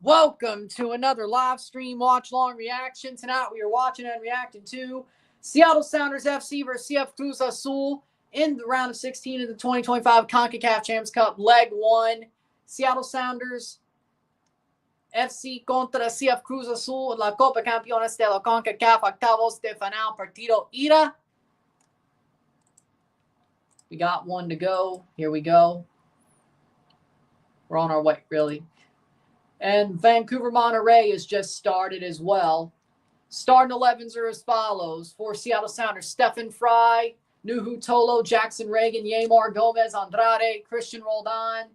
Welcome to another live stream watch long reaction. Tonight we are watching and reacting to Seattle Sounders FC versus CF Cruz Azul in the round of 16 of the 2025 CONCACAF Champions Cup Leg 1. Seattle Sounders FC contra CF Cruz Azul en la Concachampions de la CONCACAF octavos de final partido ida. We got one to go. Here we go. We're on our way, really. And Vancouver Monterey has just started as well. Starting 11s are as follows. For Seattle Sounders, Stephen Fry, Nuhu Tolo, Jackson Reagan, Yamar Gomez, Andrade, Christian Roldan,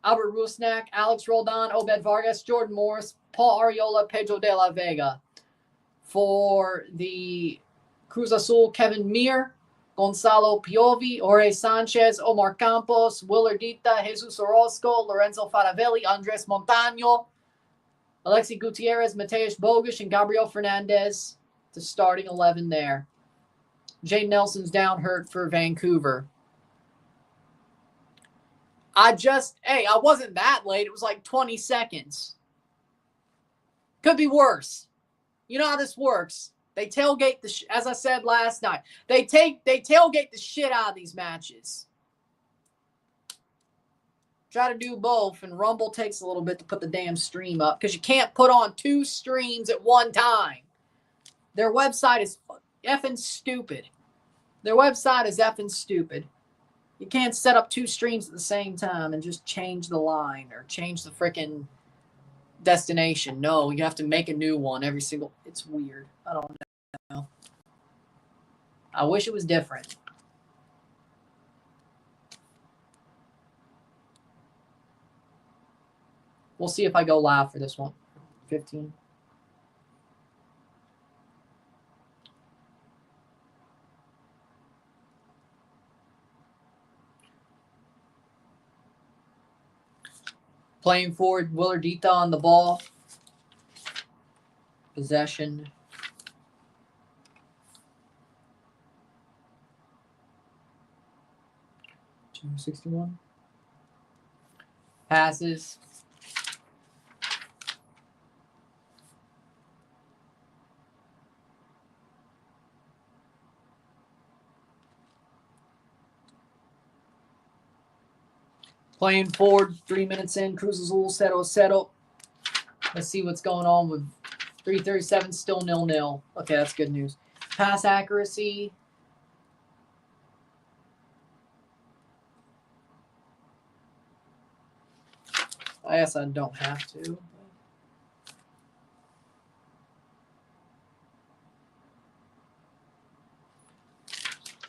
Albert Rusnak, Alex Roldan, Obed Vargas, Jordan Morris, Paul Ariola, Pedro de la Vega. For the Cruz Azul, Kevin Mir, Gonzalo Piovi, Jorge Sanchez, Omar Campos, Willardita, Jesus Orozco, Lorenzo Faravelli, Andres Montaño, Alexi Gutierrez, Mateus Bogush, and Gabriel Fernandez. The starting 11 there. Jay Nelson's down hurt for Vancouver. I wasn't that late. It was like 20 seconds. Could be worse. You know how this works. They tailgate as I said last night. They tailgate the shit out of these matches. Try to do both, and Rumble takes a little bit to put the damn stream up because you can't put on 2 streams at one time. Their website is effing stupid. Their website is effing stupid. You can't set up 2 streams at the same time and just change the line or change the frickin' destination. No, you have to make a new one every single. It's weird. I don't know. I wish it was different. We'll see if I go live for this one. 15. Playing forward, Willardita on the ball. Possession. $261. Passes. Playing forward, 3 minutes in. Cruz Azul, 0-0. Let's see what's going on with 3:37, still 0-0. Okay, that's good news. Pass accuracy. I guess I don't have to.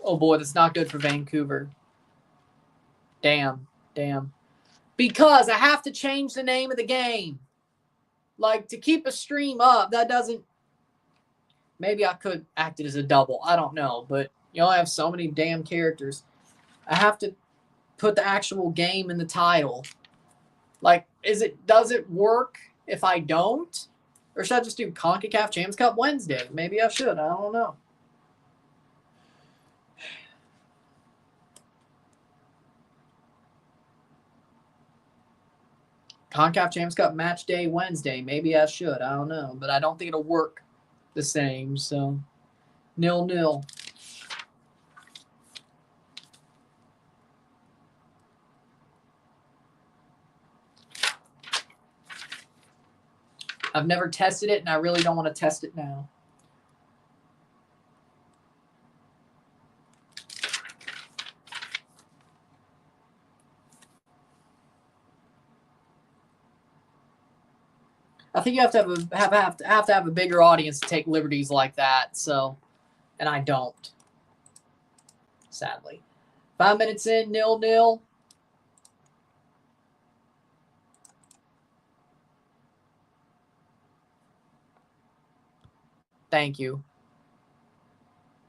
Oh boy, that's not good for Vancouver. Damn. Because I have to change the name of the game. Like, to keep a stream up, that doesn't... Maybe I could act it as a double. I don't know. But you only have so many damn characters. I have to put the actual game in the title. Like, does it work if I don't? Or should I just do CONCACAF Champions Cup Wednesday? Maybe I should. I don't know. CONCACAF Champions Cup Match Day Wednesday. Maybe I should. I don't know. But I don't think it'll work the same. So, 0-0. I've never tested it, and I really don't want to test it now. I think you have to have a bigger audience to take liberties like that. So, and I don't, sadly. 5 minutes in, 0-0. Thank you.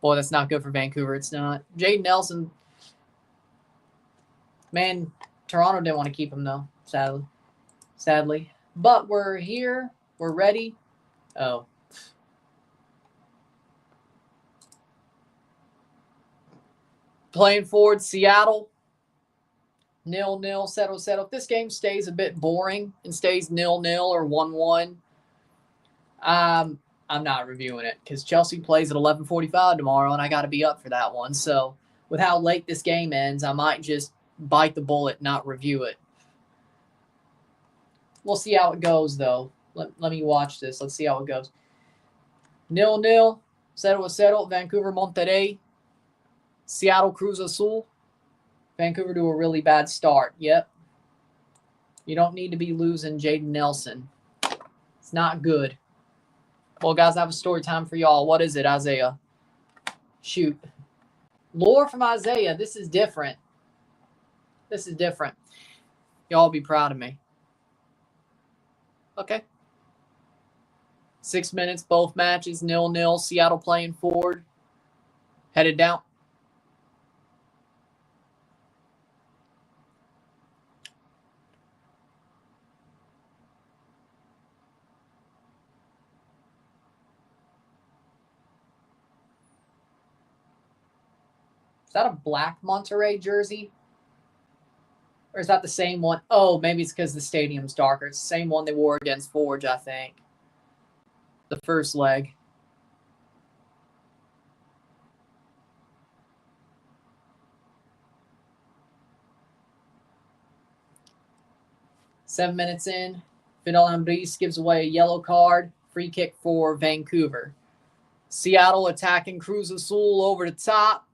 Boy, that's not good for Vancouver. It's not. Jaden Nelson. Man, Toronto didn't want to keep him, though, sadly. But we're here. We're ready. Oh. Playing forward, Seattle. 0-0, settle. If this game stays a bit boring and stays 0-0 or 1-1, I'm not reviewing it because Chelsea plays at 11:45 tomorrow, and I got to be up for that one. So with how late this game ends, I might just bite the bullet, not review it. We'll see how it goes, though. Let me watch this. Let's see how it goes. 0-0, settle. Vancouver, Monterrey. Seattle, Cruz Azul. Vancouver to a really bad start. Yep. You don't need to be losing Jaden Nelson. It's not good. Well, guys, I have a story time for y'all. What is it, Isaiah? Shoot. Lore from Isaiah. This is different. Y'all be proud of me. Okay. 6 minutes, both matches, 0-0. Seattle playing forward. Headed down. Is that a black Monterrey jersey? Or is that the same one? Oh, maybe it's because the stadium's darker. It's the same one they wore against Forge, I think. The first leg. Seven minutes in, Fidel Ambris gives away a yellow card. Free kick for Vancouver. Seattle attacking Cruz Azul over the top.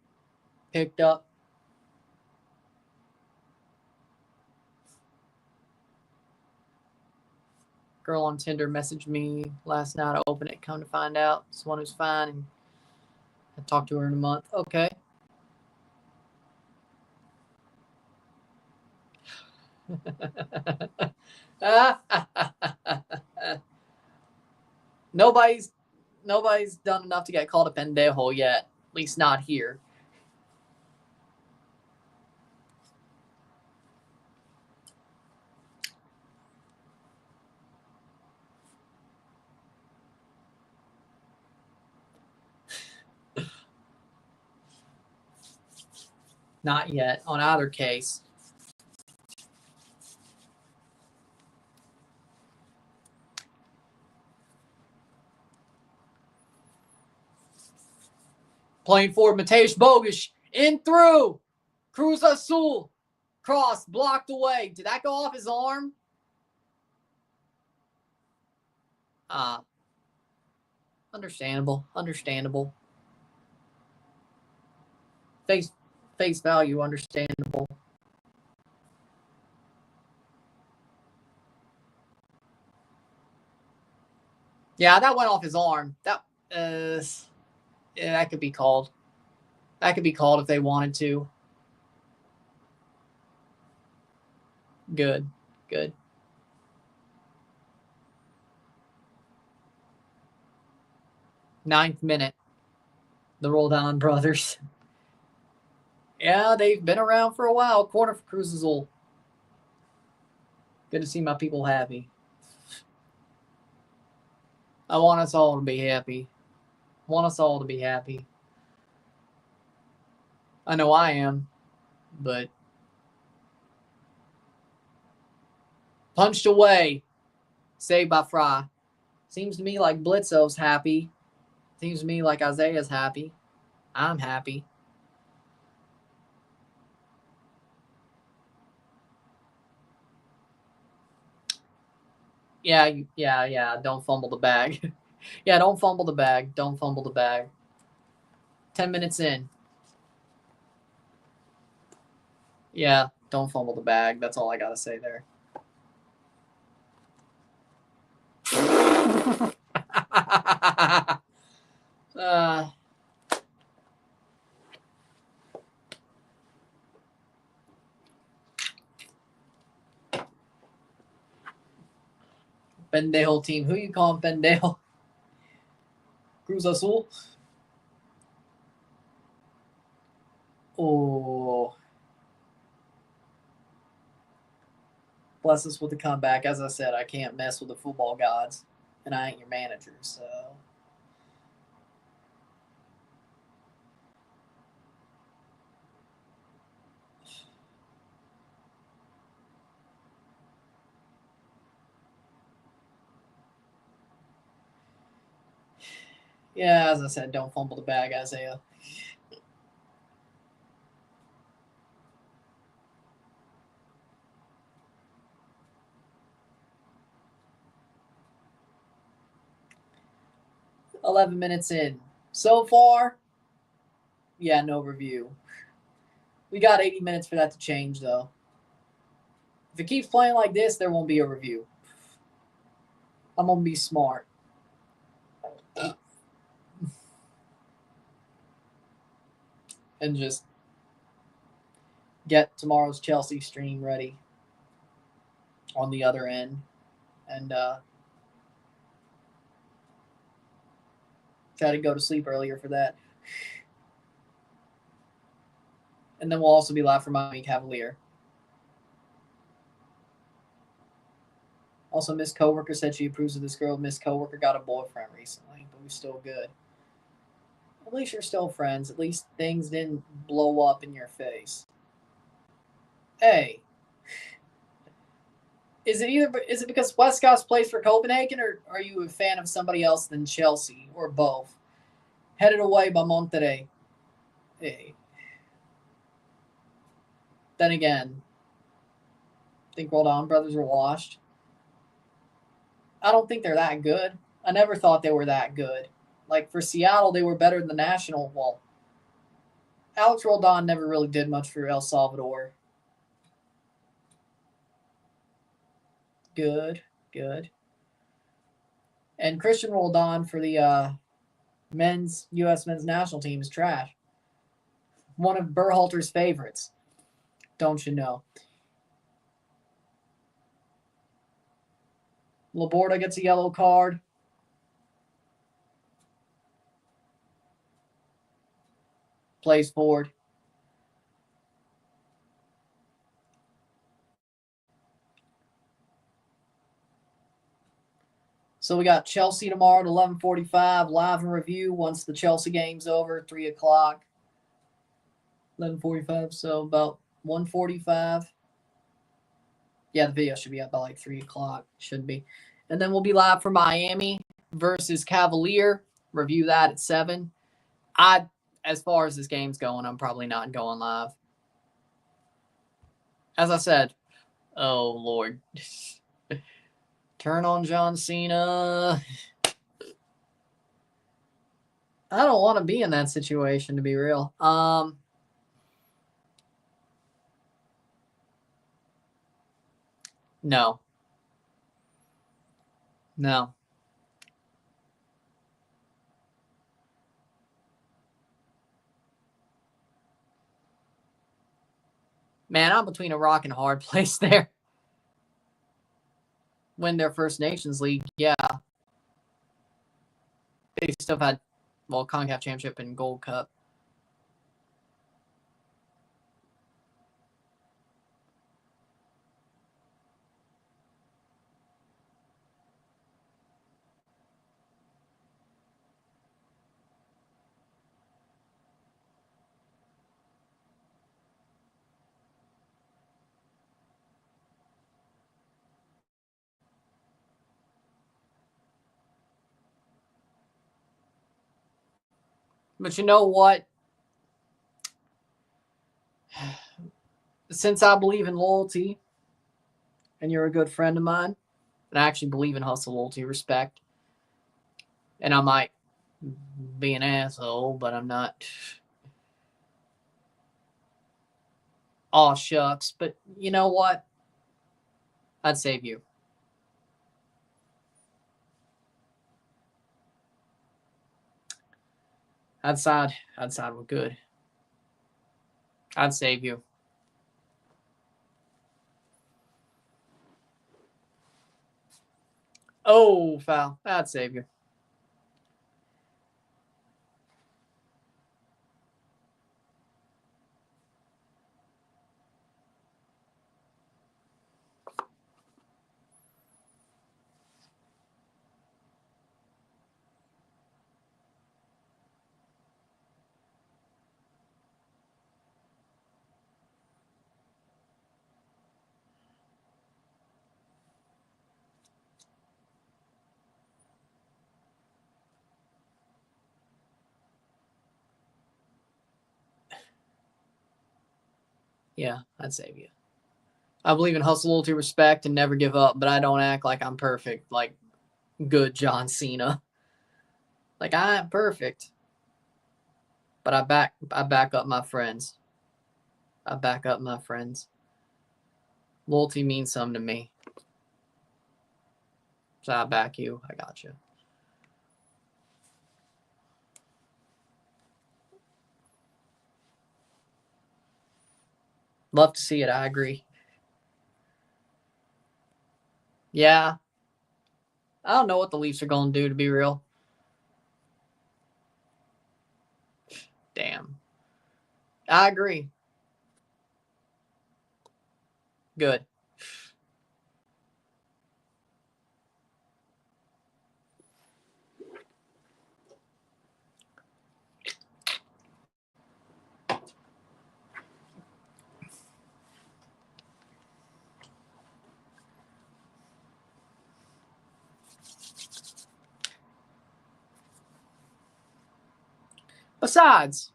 Picked up. Girl on Tinder messaged me last night. I opened it, come to find out. It's one who's fine. And I talked to her in a month. Okay. Nobody's done enough to get called a pendejo yet. At least not here. Not yet on either case. Playing forward, Mateusz Bogusz. In through. Cruz Azul. Cross, blocked away. Did that go off his arm? Understandable. Face value, understandable. Yeah, that went off his arm. Yeah, that could be called. That could be called if they wanted to. Good. 9th minute. The Roldan brothers. Yeah, they've been around for a while. Corner for Cruz Azul. Good to see my people happy. I want us all to be happy. I know I am, but punched away. Saved by Fry. Seems to me like Blitzo's happy. Seems to me like Isaiah's happy. I'm happy. Yeah. Don't fumble the bag. Yeah, don't fumble the bag. 10 minutes in. Yeah, don't fumble the bag. That's all I got to say there. Pendejo team. Who you calling pendejo? Cruz Azul? Oh. Bless us with the comeback. As I said, I can't mess with the football gods, and I ain't your manager, so. Yeah, as I said, don't fumble the bag, Isaiah. $11 minutes in. So far, yeah, no review. We got 80 minutes for that to change, though. If it keeps playing like this, there won't be a review. I'm going to be smart. And just get tomorrow's Chelsea stream ready on the other end. And try to go to sleep earlier for that. And then we'll also be live for Miami Cavalier. Also, Miss Coworker said she approves of this girl. Miss Coworker got a boyfriend recently, but we're still good. At least you're still friends. At least things didn't blow up in your face. Hey, is it because Westcott's plays for Copenhagen, or are you a fan of somebody else than Chelsea, or both? Headed away by Monterrey. Hey. Then again, think Roldan brothers are washed. I don't think they're that good. I never thought they were that good. Like for Seattle, they were better than the national. Well, Alex Roldan never really did much for El Salvador. Good. And Christian Roldan for the U.S. men's national team is trash. One of Berhalter's favorites. Don't you know? Laborda gets a yellow card. Plays forward. So we got Chelsea tomorrow at 11:45, live and review once the Chelsea game's over, 3 o'clock. 11:45, so about 1:45. Yeah, the video should be up by like 3 o'clock. Should be. And then we'll be live for Miami versus Cavalier. Review that at 7. As far as this game's going, I'm probably not going live. As I said, oh, Lord. Turn on John Cena. I don't want to be in that situation, to be real. No. Man, I'm between a rock and a hard place there. Win their First Nations League, yeah. They still had, CONCACAF Championship and Gold Cup. But you know what? Since I believe in loyalty, and you're a good friend of mine, and I actually believe in hustle, loyalty, respect, and I might be an asshole, but I'm not. Aw, shucks. But you know what? I'd save you. I'd side with good. I'd save you. Oh, foul. I'd save you. Yeah, I'd save you. I believe in hustle, loyalty, respect, and never give up, but I don't act like I'm perfect, like good John Cena. Like, I am perfect. But I back up my friends. I back up my friends. Loyalty means something to me. So I back you. I got you. Love to see it. I agree. Yeah. I don't know what the Leafs are going to do, to be real. Damn. I agree. Good. Besides,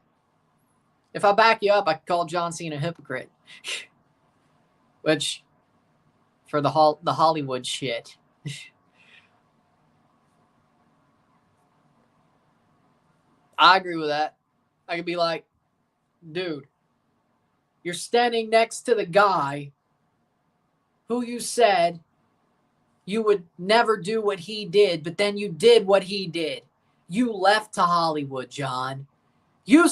if I back you up, I could call John Cena a hypocrite. Which, for the Hollywood shit. I agree with that. I could be like, dude, you're standing next to the guy who you said you would never do what he did, but then you did what he did. You left to Hollywood, John. You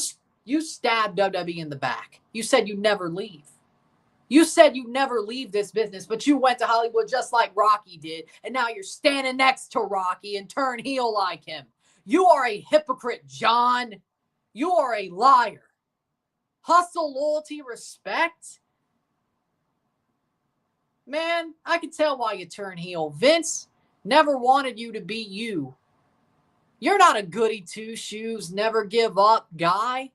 stabbed WWE in the back. You said you'd never leave. You said you'd never leave this business, but you went to Hollywood just like Rocky did, and now you're standing next to Rocky and turn heel like him. You are a hypocrite, John. You are a liar. Hustle, loyalty, respect. Man, I can tell why you turn heel. Vince never wanted you to be you. You're not a goody two-shoes, never give up guy.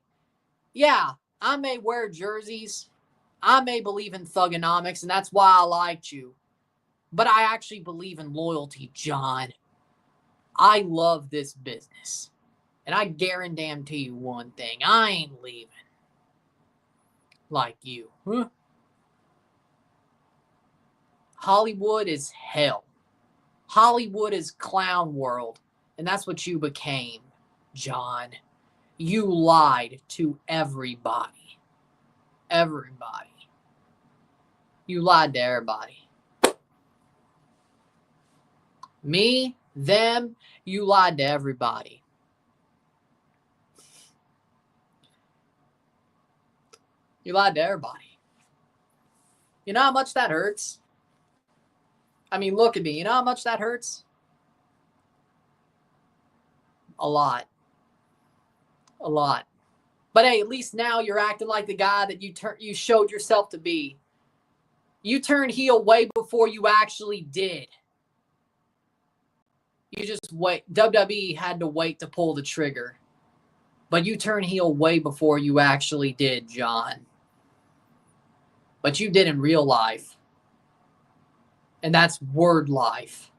Yeah, I may wear jerseys. I may believe in thugonomics, and that's why I liked you. But I actually believe in loyalty, John. I love this business. And I guarantee you one thing. I ain't leaving. Like you. Huh? Hollywood is hell. Hollywood is clown world. And that's what you became, John. You lied to everybody. Everybody. You lied to everybody. Me, them, you lied to everybody. You lied to everybody. You know how much that hurts? I mean, look at me. You know how much that hurts? A lot. A lot. But hey, at least now you're acting like the guy that you showed yourself to be. You turned heel way before you actually did. You just wait. WWE had to wait to pull the trigger. But you turned heel way before you actually did, John. But you did in real life. And that's word life.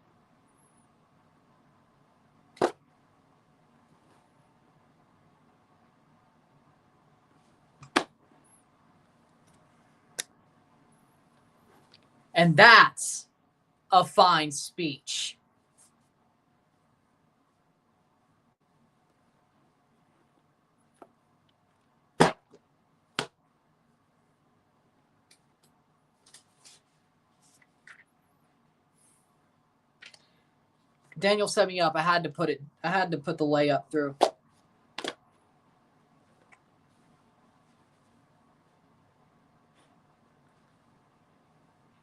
And that's a fine speech. Daniel set me up. I had to put the layup through.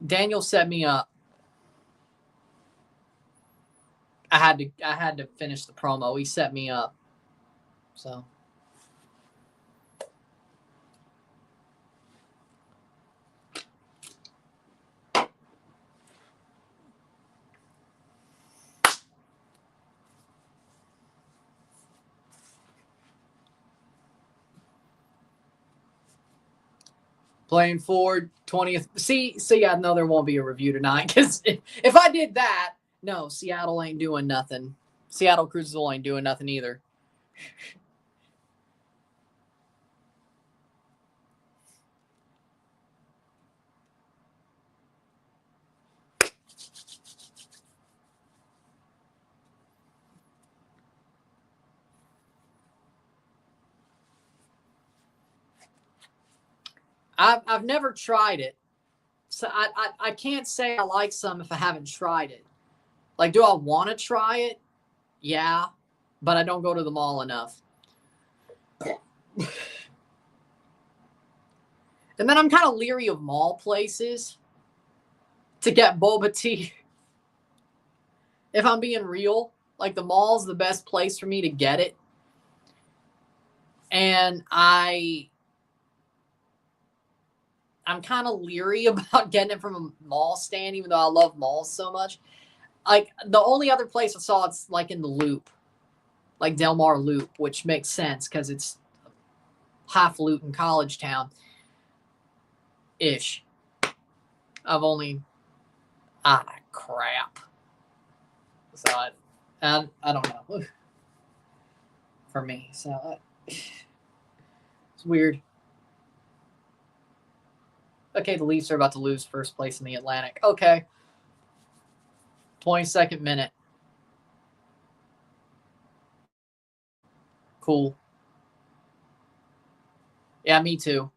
Daniel set me up. I had to finish the promo. He set me up. So playing forward 20th. See, yeah, no, there won't be a review tonight because if I did that, no, Seattle ain't doing nothing. Seattle Cruz Azul ain't doing nothing either. I've never tried it. So I can't say I like some if I haven't tried it. Like, do I want to try it? Yeah, but I don't go to the mall enough. And then I'm kind of leery of mall places to get boba tea. If I'm being real, like the mall's the best place for me to get it. And I'm kind of leery about getting it from a mall stand, even though I love malls so much. Like, the only other place I saw it's like in the Loop, like Del Mar Loop, which makes sense because it's half Luton College Town ish. I've only crap. So I don't know. For me, so it's weird. Okay, the Leafs are about to lose first place in the Atlantic. Okay. 22nd minute. Cool. Yeah, me too.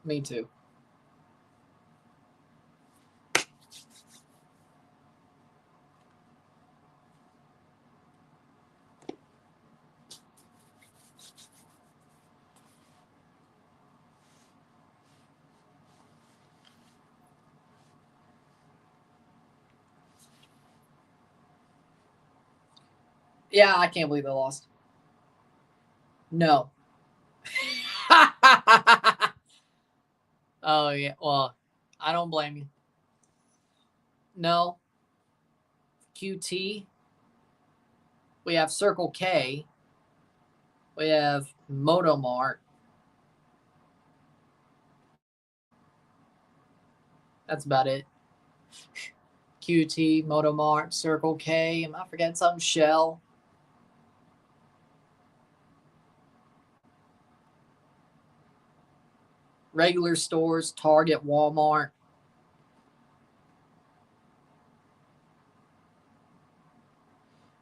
Me too. Yeah, I can't believe they lost. No. Oh, yeah. Well, I don't blame you. No. QT. We have Circle K. We have Motomart. That's about it. QT, Motomart, Circle K. Am I forgetting something? Shell. Regular stores, Target, Walmart.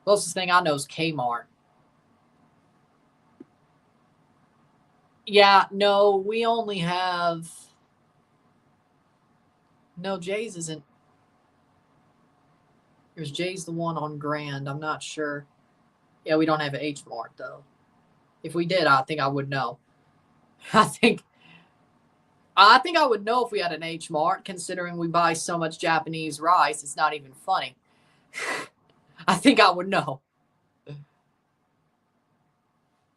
Closest thing I know is Kmart. Yeah, no, we only have. No, Jay's isn't. There's Jay's the one on Grand. I'm not sure. Yeah, we don't have an H Mart though. If we did, I think I would know. I think I would know if we had an H Mart, considering we buy so much Japanese rice. It's not even funny. I think I would know.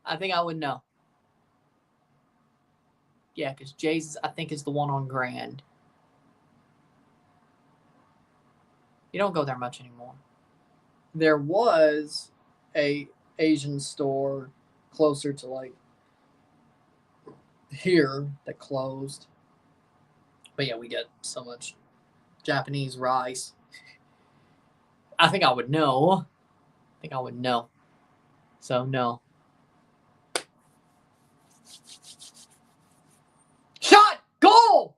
I think I would know. Yeah, because Jay's, I think, is the one on Grand. You don't go there much anymore. There was a Asian store closer to like here that closed. But yeah, we get so much Japanese rice. I think I would know. So no. Shot! Goal!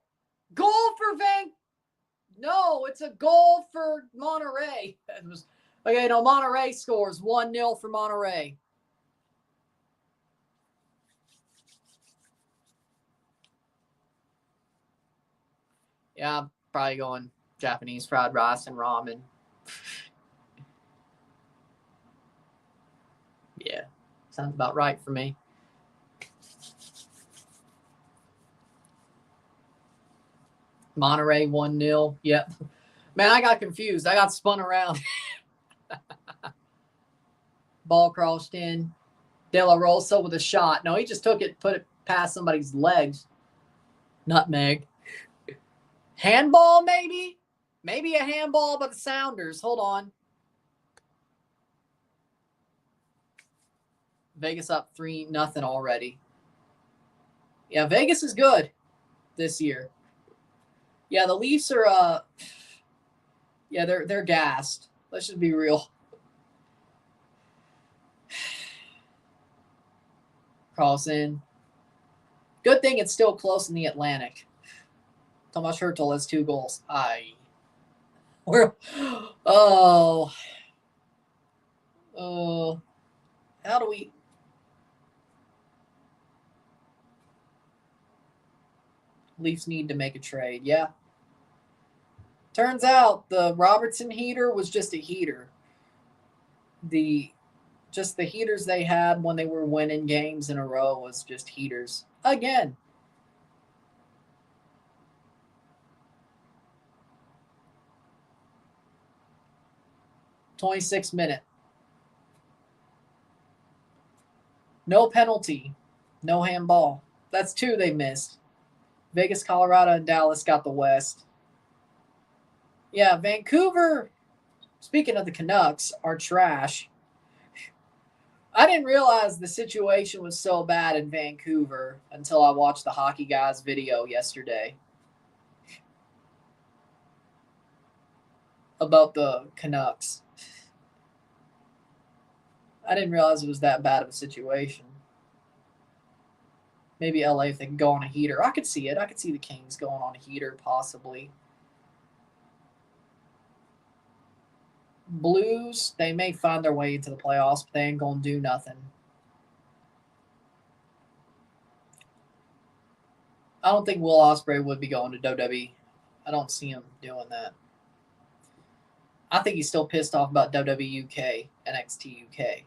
Goal for Van. No, it's a goal for Monterey. It was okay. No, Monterey scores 1-0 for Monterey. Yeah, I'm probably going Japanese fried rice and ramen. Yeah, sounds about right for me. Monterey 1-0. Yep. Man, I got confused. I got spun around. Ball crossed in. De La Rosa with a shot. No, he just took it, put it past somebody's legs. Nutmeg. Handball, maybe? Maybe a handball by the Sounders. Hold on. Vegas up 3-0 already. Yeah, Vegas is good this year. Yeah, the Leafs are yeah, they're gassed. Let's just be real. Cross in. Good thing it's still close in the Atlantic. Tomas Hertel has 2 goals. Oh. How do we? Leafs need to make a trade. Yeah. Turns out the Robertson heater was just a heater. Just the heaters they had when they were winning games in a row was just heaters. Again. '26th minute. No penalty. No handball. That's 2 they missed. Vegas, Colorado, and Dallas got the West. Yeah, Vancouver, speaking of the Canucks, are trash. I didn't realize the situation was so bad in Vancouver until I watched the Hockey Guys video yesterday about the Canucks. I didn't realize it was that bad of a situation. Maybe LA if they can go on a heater. I could see it. I could see the Kings going on a heater possibly. Blues, they may find their way into the playoffs, but they ain't going to do nothing. I don't think Will Ospreay would be going to WWE. I don't see him doing that. I think he's still pissed off about WWE UK, NXT UK.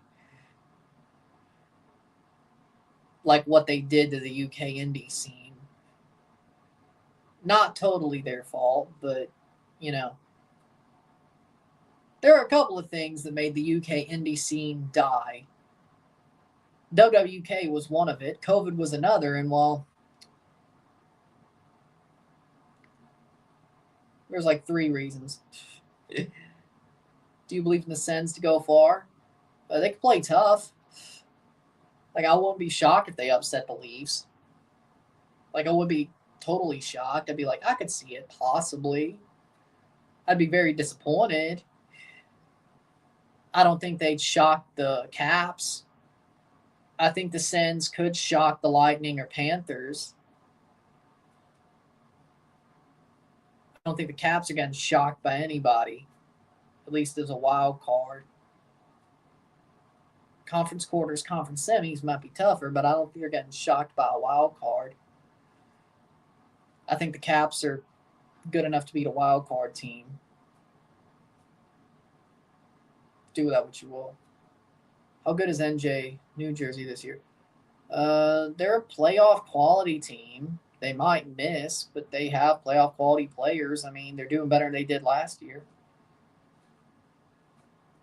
Like what they did to the UK indie scene. Not totally their fault, but, you know. There are a couple of things that made the UK indie scene die. WWK was one of it. COVID was another, and well, there's like 3 reasons. Do you believe in the Sens to go far? They can play tough. Like, I wouldn't be shocked if they upset the Leafs. Like, I would be totally shocked. I'd be like, I could see it, possibly. I'd be very disappointed. I don't think they'd shock the Caps. I think the Sens could shock the Lightning or Panthers. I don't think the Caps are getting shocked by anybody, at least as a wild card. Conference quarters, conference semis might be tougher, but I don't think they're getting shocked by a wild card. I think the Caps are good enough to beat a wild card team. Do with that what you will. How good is NJ New Jersey this year? They're a playoff quality team. They might miss, but they have playoff quality players. I mean, they're doing better than they did last year,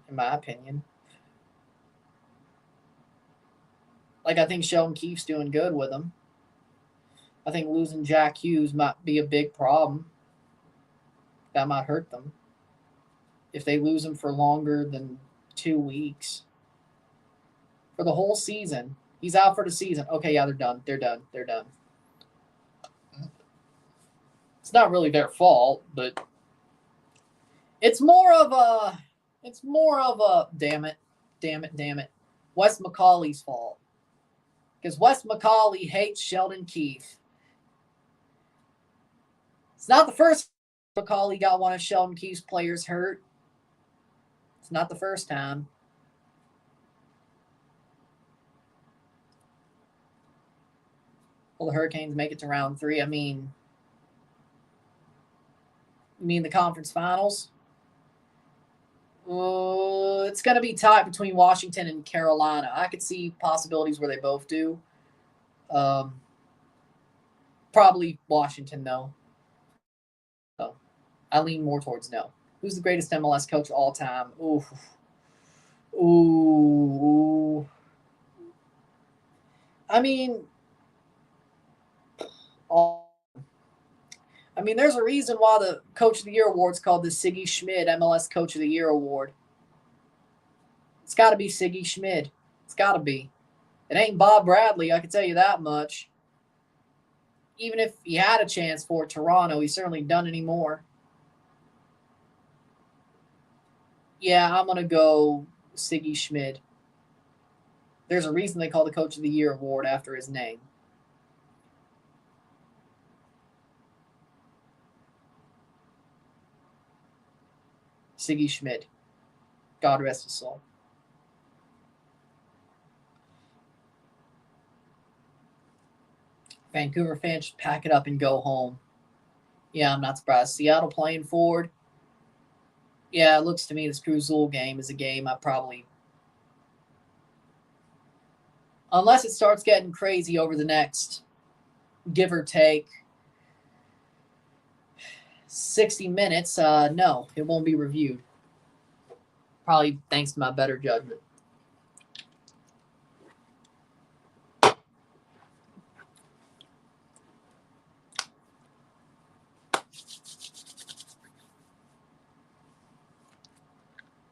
in my opinion. Like, I think Sheldon Keefe's doing good with them. I think losing Jack Hughes might be a big problem. That might hurt them. If they lose him for longer than 2 weeks. For the whole season. He's out for the season. Okay, yeah, they're done. They're done. It's not really their fault, but it's more of a damn it. Wes McCauley's fault. Because Wes McCauley hates Sheldon Keefe. It's not the first McCauley got one of Sheldon Keefe's players hurt. It's not the first time. Will the Hurricanes make it to round 3? I mean, you mean the conference finals? It's going to be tight between Washington and Carolina. I could see possibilities where they both do. Probably Washington, though. So I lean more towards no. Who's the greatest MLS coach of all time? Ooh. I mean, there's a reason why the Coach of the Year award is called the Siggy Schmid MLS Coach of the Year award. It's got to be Siggy Schmid. It's got to be. It ain't Bob Bradley, I can tell you that much. Even if he had a chance for Toronto, he's certainly done any more. Yeah, I'm going to go Siggy Schmid. There's a reason they call the Coach of the Year award after his name. Siggy Schmid. God rest his soul. Vancouver fans should pack it up and go home. Yeah, I'm not surprised. Seattle playing forward. Yeah, it looks to me this Cruz Azul game is a game I probably, unless it starts getting crazy over the next, give or take, 60 minutes, no, it won't be reviewed. Probably thanks to my better judgment.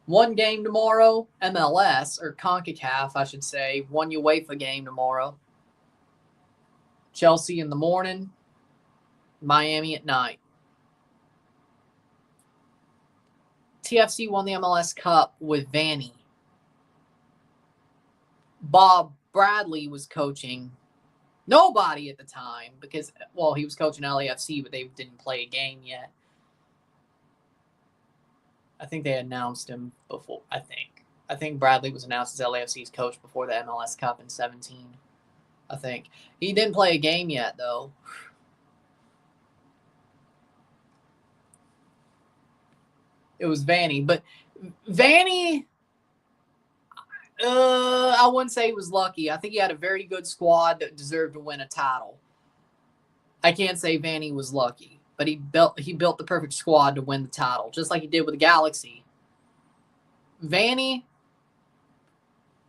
One game tomorrow, MLS, or CONCACAF, I should say. One UEFA game tomorrow. Chelsea in the morning, Miami at night. TFC won the MLS Cup with Vanny. Bob Bradley was coaching. Nobody at the time because, well, he was coaching LAFC, but they didn't play a game yet. I think they announced him before, I think Bradley was announced as LAFC's coach before the MLS Cup in 2017. I think. He didn't play a game yet, though. It was Vanny. But Vanny, I wouldn't say he was lucky. I think he had a very good squad that deserved to win a title. I can't say Vanny was lucky, but he built the perfect squad to win the title, just like he did with the Galaxy. Vanny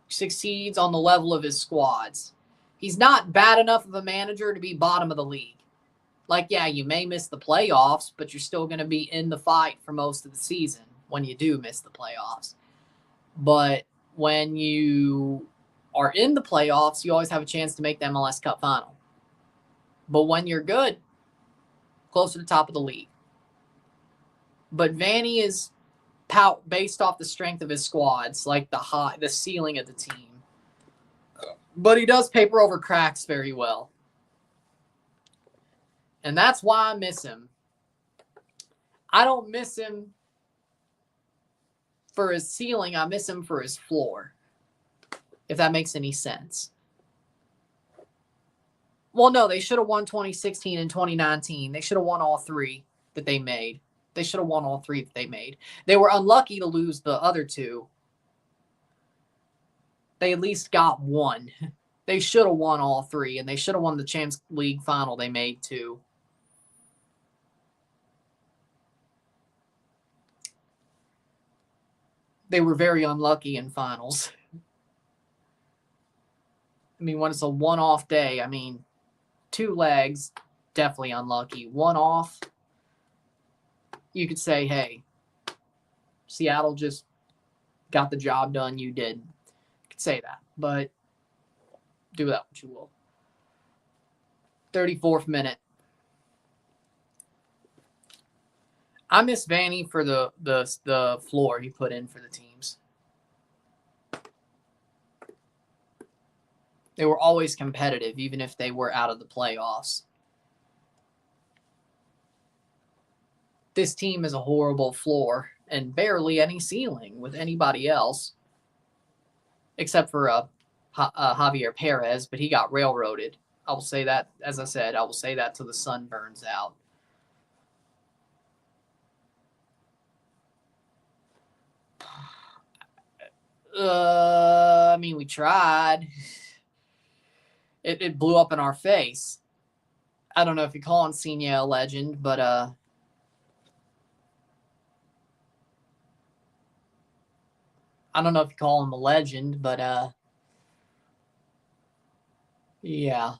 succeeds on the level of his squads. He's not bad enough of a manager to be bottom of the league. Like, yeah, you may miss the playoffs, but you're still going to be in the fight for most of the season when you do miss the playoffs. But when you are in the playoffs, you always have a chance to make the MLS Cup final. But when you're good, close to the top of the league. But Vanny is based off the strength of his squads, like the ceiling of the team. But he does paper over cracks very well. And that's why I miss him. I don't miss him for his ceiling. I miss him for his floor, if that makes any sense. Well, no, they should have won 2016 and 2019. They should have won all three that they made. They should have won all three that they made. They were unlucky to lose the other two. They at least got one. They should have won all three, and they should have won the Champions League final they made too. They were very unlucky in finals. I mean, when it's a one-off day, I mean, 2 legs, definitely unlucky. One off, you could say, hey, Seattle just got the job done, you did. You could say that, but do that what you will. 34th minute. I miss Vanny for the floor he put in for the teams. They were always competitive, even if they were out of the playoffs. This team is a horrible floor and barely any ceiling with anybody else, except for Javier Perez, but he got railroaded. I will say that, as I said, I will say that till the sun burns out. I mean, we tried. It blew up in our face. I don't know if you call Insigne a legend, but I don't know if you call him a legend, but yeah.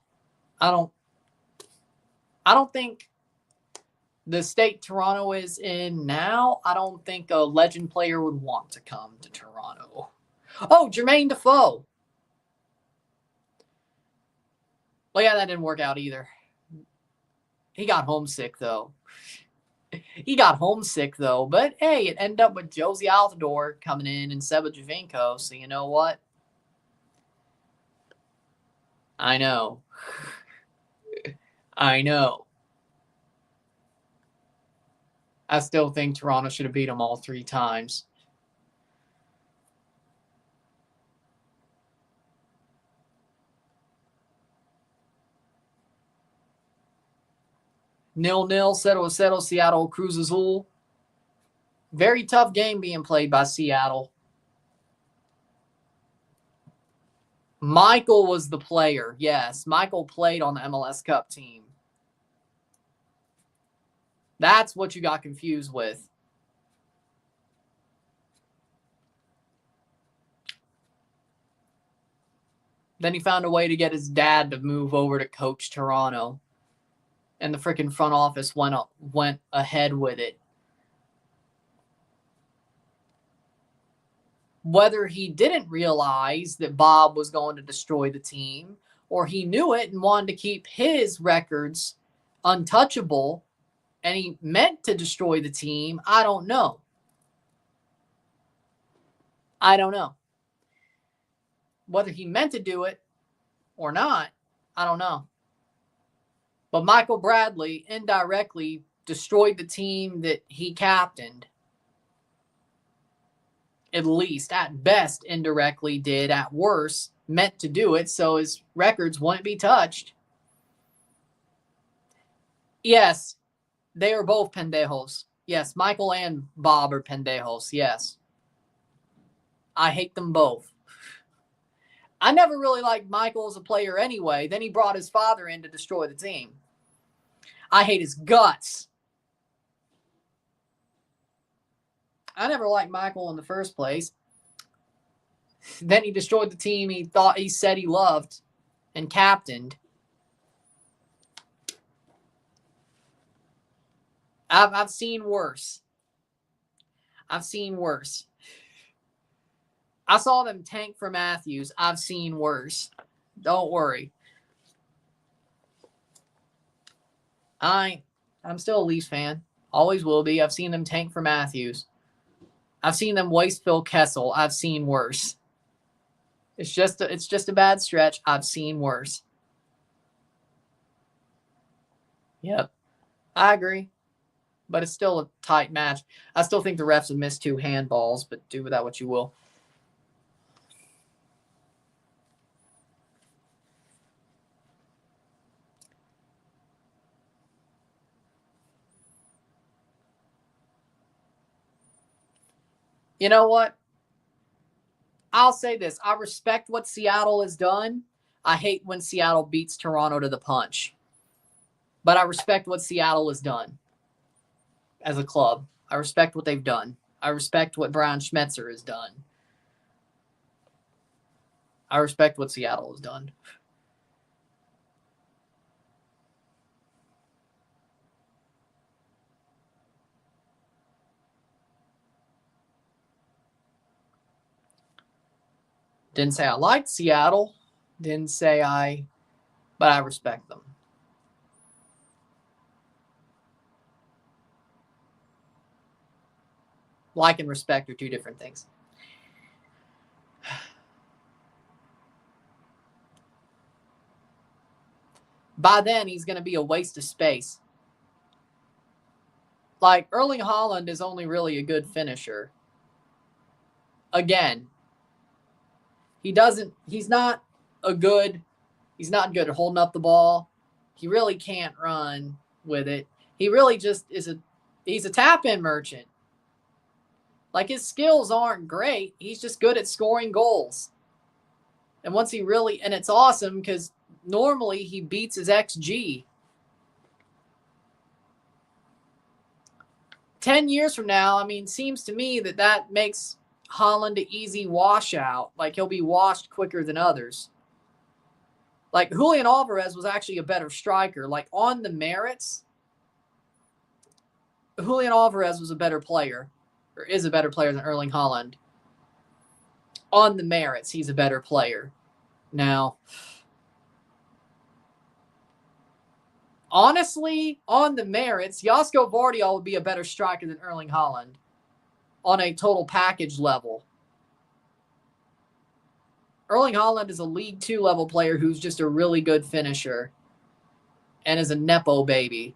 I don't think the state Toronto is in now, I don't think a legend player would want to come to Toronto. Oh, Jermaine Defoe. Well, yeah, that didn't work out either. He got homesick, though. But hey, it ended up with Josie Altidore coming in and Seba Javinko, so you know what? I know. I still think Toronto should have beat them all 3 times. 0-0, 0-0, Seattle, Cruz Azul. Very tough game being played by Seattle. Michael was the player. Yes, Michael played on the MLS Cup team. That's what you got confused with. Then he found a way to get his dad to move over to coach Toronto. And the freaking front office went ahead with it. Whether he didn't realize that Bob was going to destroy the team, or he knew it and wanted to keep his records untouchable, and he meant to destroy the team, I don't know. I don't know. Whether he meant to do it or not, I don't know. But Michael Bradley indirectly destroyed the team that he captained. At least, at best, indirectly did. At worst, meant to do it so his records wouldn't be touched. Yes, they are both pendejos. Yes, Michael and Bob are pendejos. Yes. I hate them both. I never really liked Michael as a player anyway. Then he brought his father in to destroy the team. I hate his guts. I never liked Michael in the first place. Then he destroyed the team he said he loved and captained. I've seen worse. I've seen worse. I saw them tank for Matthews. I've seen worse. Don't worry. I'm still a Leafs fan. Always will be. I've seen them tank for Matthews. I've seen them waste Phil Kessel. I've seen worse. It's just a bad stretch. I've seen worse. Yep. I agree. But it's still a tight match. I still think the refs have missed 2 handballs, but do with that what you will. You know what? I'll say this. I respect what Seattle has done. I hate when Seattle beats Toronto to the punch. But I respect what Seattle has done as a club. I respect what they've done. I respect what Brian Schmetzer has done. I respect what Seattle has done. Didn't say I liked Seattle. Didn't say but I respect them. Like and respect are 2 different things. By then, he's going to be a waste of space. Like, Erling Haaland is only really a good finisher. Again, he's not good at holding up the ball. He really can't run with it. He really just he's a tap-in merchant. Like, his skills aren't great. He's just good at scoring goals. And and it's awesome because normally he beats his XG. 10 years from now, seems to me that makes Haaland an easy washout. Like, he'll be washed quicker than others. Like, Julian Alvarez was actually a better striker. Like, on the merits, Julian Alvarez was a better player, or is a better player than Erling Haaland. On the merits, he's a better player. Now, honestly, on the merits, Josko Vardiol would be a better striker than Erling Haaland on a total package level. Erling Haaland is a League 2 level player who's just a really good finisher and is a Nepo baby.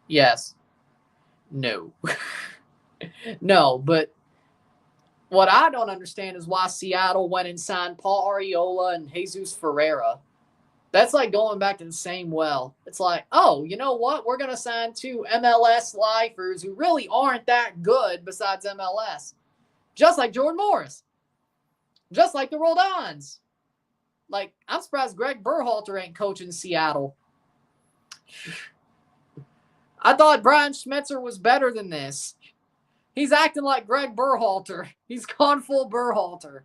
Yes. No. No, but what I don't understand is why Seattle went and signed Paul Arriola and Jesus Ferreira. That's like going back to the same well. It's like, oh, you know what? We're going to sign 2 MLS lifers who really aren't that good besides MLS. Just like Jordan Morris. Just like the Roldans. Like, I'm surprised Greg Berhalter ain't coaching Seattle. I thought Brian Schmetzer was better than this. He's acting like Greg Berhalter. He's gone full Berhalter.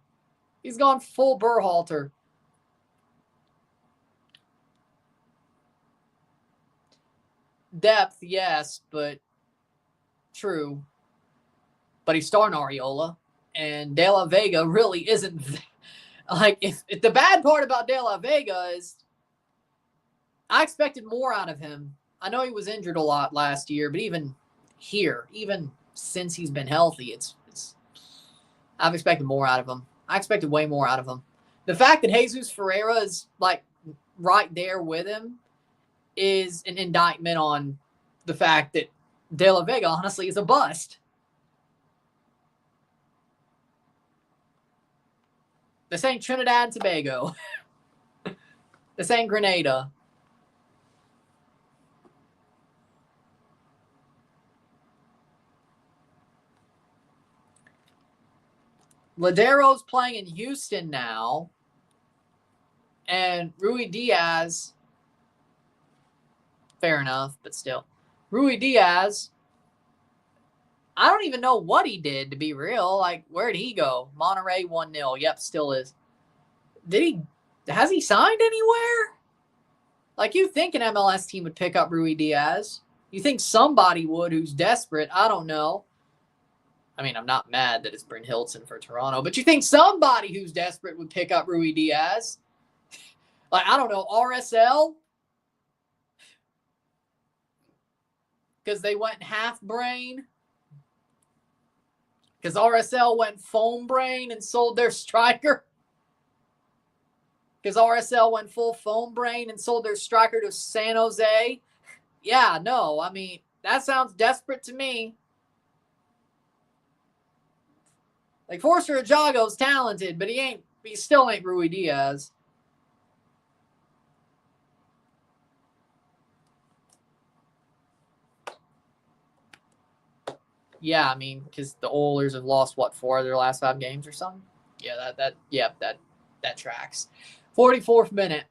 He's gone full Berhalter. Depth, yes, but true. But he's starting Ariola, and De La Vega really isn't like. If the bad part about De La Vega is, I expected more out of him. I know he was injured a lot last year, but even here, even since he's been healthy, it's I've expected more out of him. I expected way more out of him. The fact that Jesus Ferreira is like right there with him is an indictment on the fact that De La Vega honestly is a bust. This ain't Trinidad and Tobago. This ain't Grenada. Ladero's playing in Houston now. And Rui Diaz, fair enough, but still. Rui Diaz, I don't even know what he did, to be real. Like, where'd he go? Monterey 1-0. Yep, still is. Has he signed anywhere? Like, you think an MLS team would pick up Rui Diaz. You think somebody would who's desperate. I don't know. I mean, I'm not mad that it's Bryn Hilton for Toronto, but you think somebody who's desperate would pick up Rui Diaz. Like, I don't know, RSL? Because they went half brain? Because RSL went foam brain and sold their striker? Because RSL went full foam brain and sold their striker to San Jose? Yeah, no, I mean, that sounds desperate to me. Like, Forster Ajago's talented, but he still ain't Rui Diaz. Yeah, I mean, because the Oilers have lost, 4 of their last 5 games or something? Yeah, that tracks. 44th minute.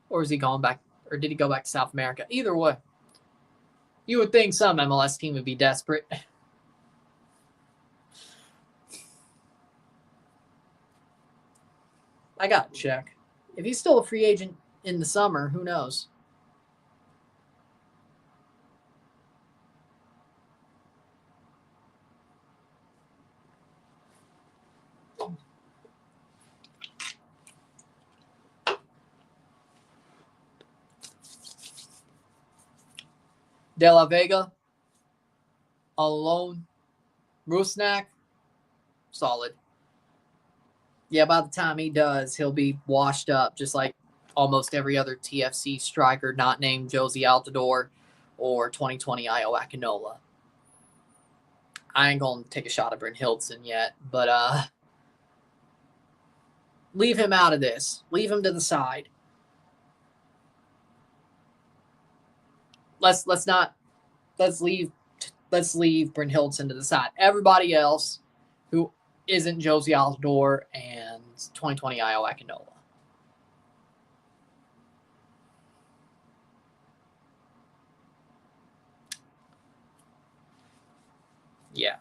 Or is he going back, or did he go back to South America? Either way. You would think some MLS team would be desperate. I got to check. If he's still a free agent in the summer, who knows? De La Vega, all alone. Rusnak, solid. Yeah, by the time he does, he'll be washed up, just like almost every other TFC striker not named Josie Altidore or 2020 Io Akinola. I ain't going to take a shot at Bryn Hilton yet, but leave him out of this. Leave him to the side. Let's leave Bryn Hilton to the side. Everybody else who isn't Josie Altidore and 2020 Io Akinola. Yeah.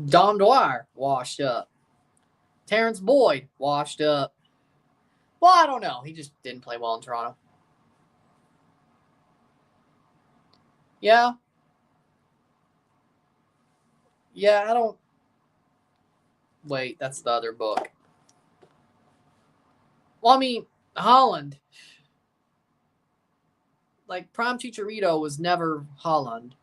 Dom Dwyer, washed up. Terrence Boyd, washed up. Well, I don't know. He just didn't play well in Toronto. Yeah. Yeah, I don't. Wait, that's the other book. Well, I mean, Holland. Like, Prime Chicharito was never Holland.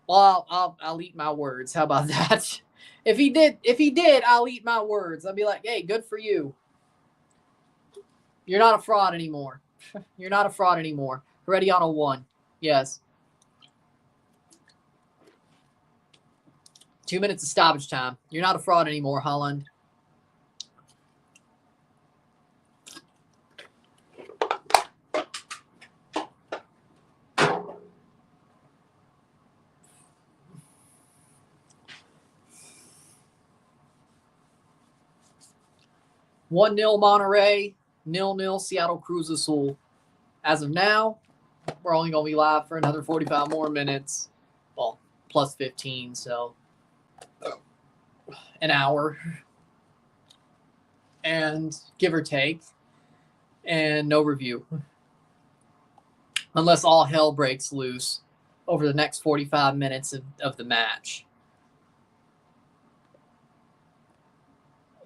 Well, I'll eat my words. How about that? If he did, I'll eat my words. I'll be like, hey, good for you. You're not a fraud anymore. You're not a fraud anymore. Herediano 1. Yes. 2 minutes of stoppage time. You're not a fraud anymore, Holland. One 0 Monterey, 0-0 Seattle Cruz Azul. As of now, we're only going to be live for another 45 more minutes. Well, plus 15, so an hour. And give or take. And no review. Unless all hell breaks loose over the next 45 minutes of the match.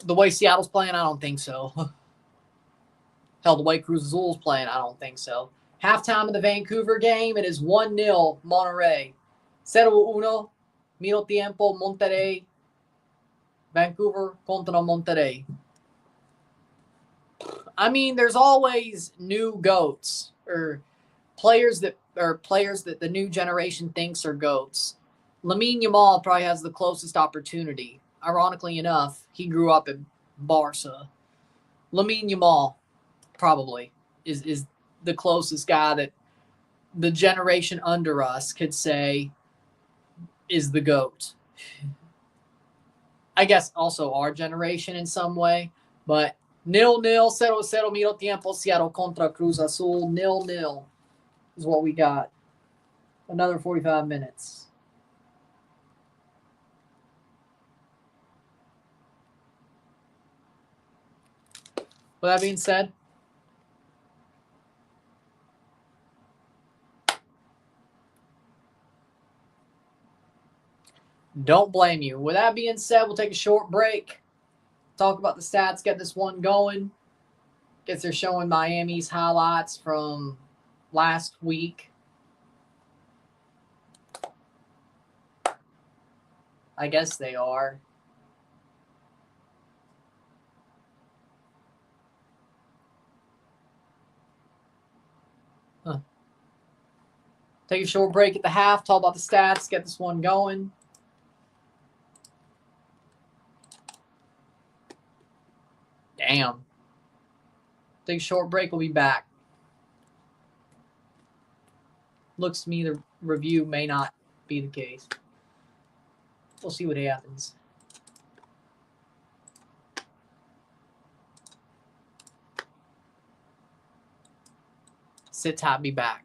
The way Seattle's playing, I don't think so. Hell, the way Cruz Azul's playing, I don't think so. Halftime of the Vancouver game, it is 1-0 Monterey. 0-1, medio tiempo, Monterey. Vancouver contra Monterey. I mean, there's always new GOATs or players that the new generation thinks are GOATs. Lamine Yamal probably has the closest opportunity. Ironically enough, he grew up in Barca. Lamine Yamal probably is the closest guy that the generation under us could say is the GOAT. I guess also our generation in some way, but 0-0, 0-0, medio tiempo, Seattle contra Cruz Azul, 0-0 is what we got. Another 45 minutes. With that being said, don't blame you. With that being said, we'll take a short break. Talk about the stats, get this one going. Guess they're showing Miami's highlights from last week. I guess they are. Huh. Take a short break at the half, talk about the stats, get this one going. Damn. Take a short break, we'll be back. Looks to me the review may not be the case. We'll see what happens. Sit tight, be back.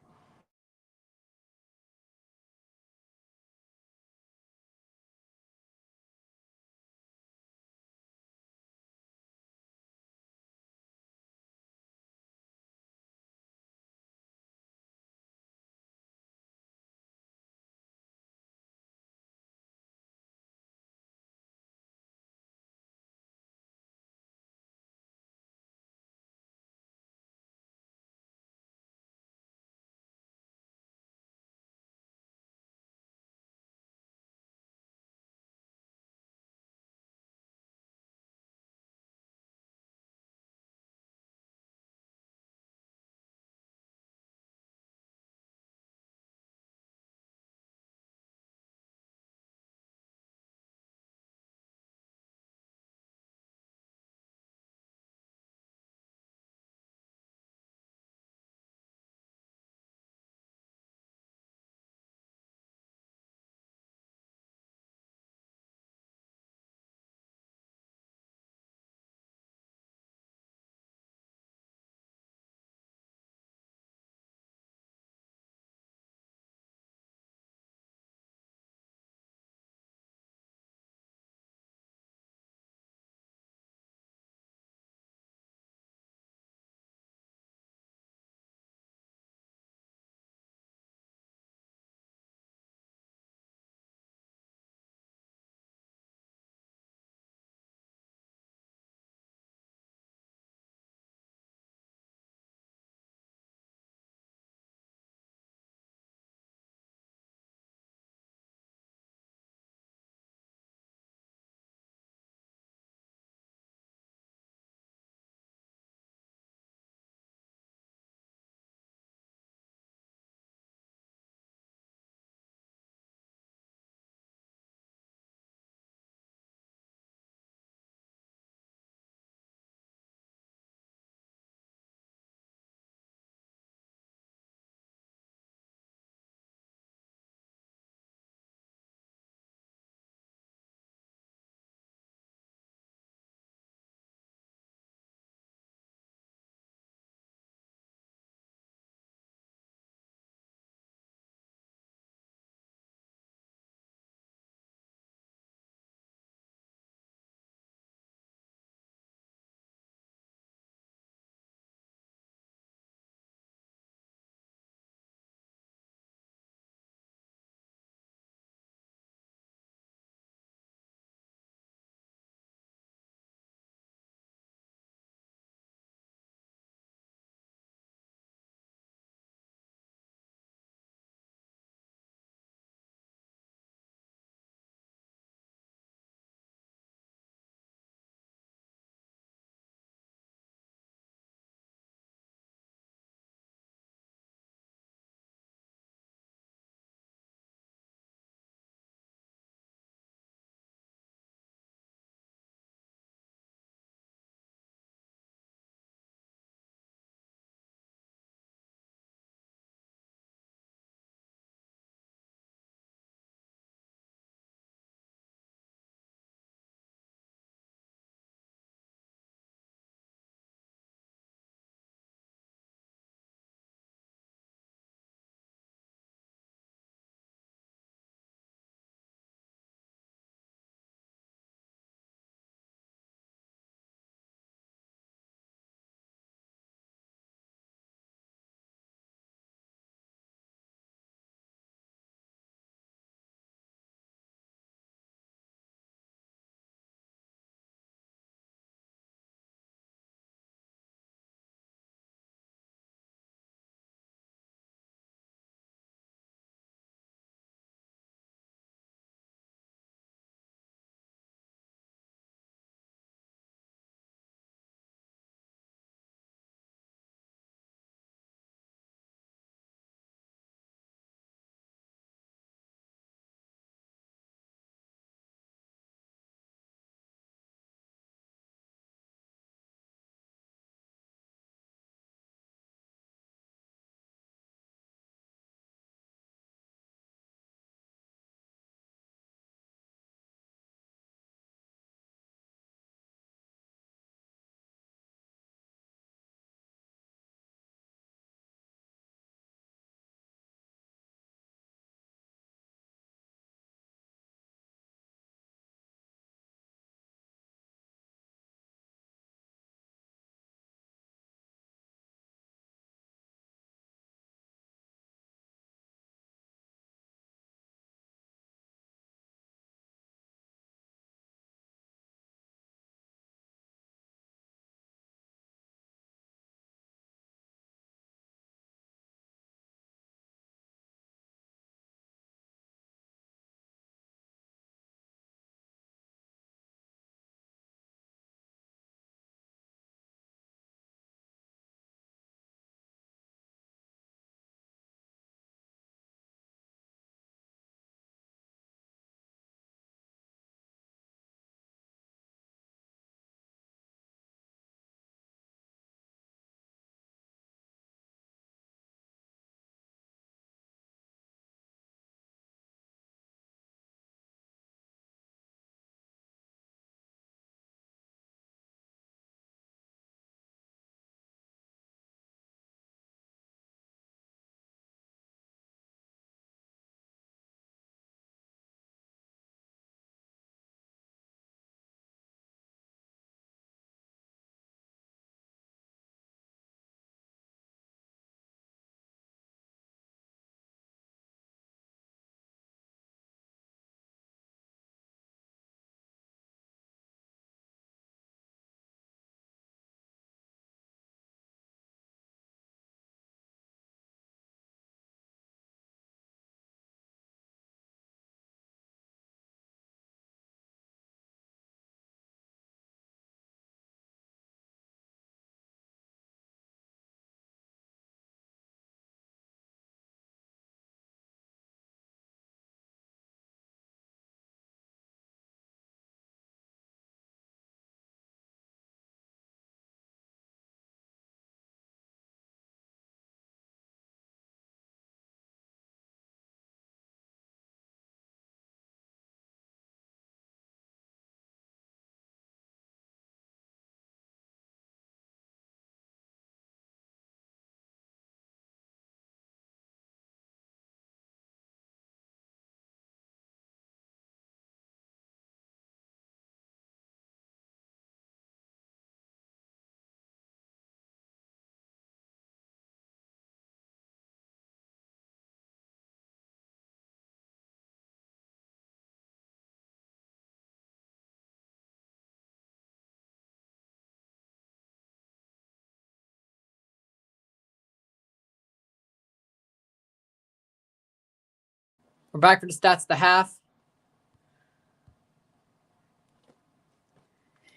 We're back for the stats, the half.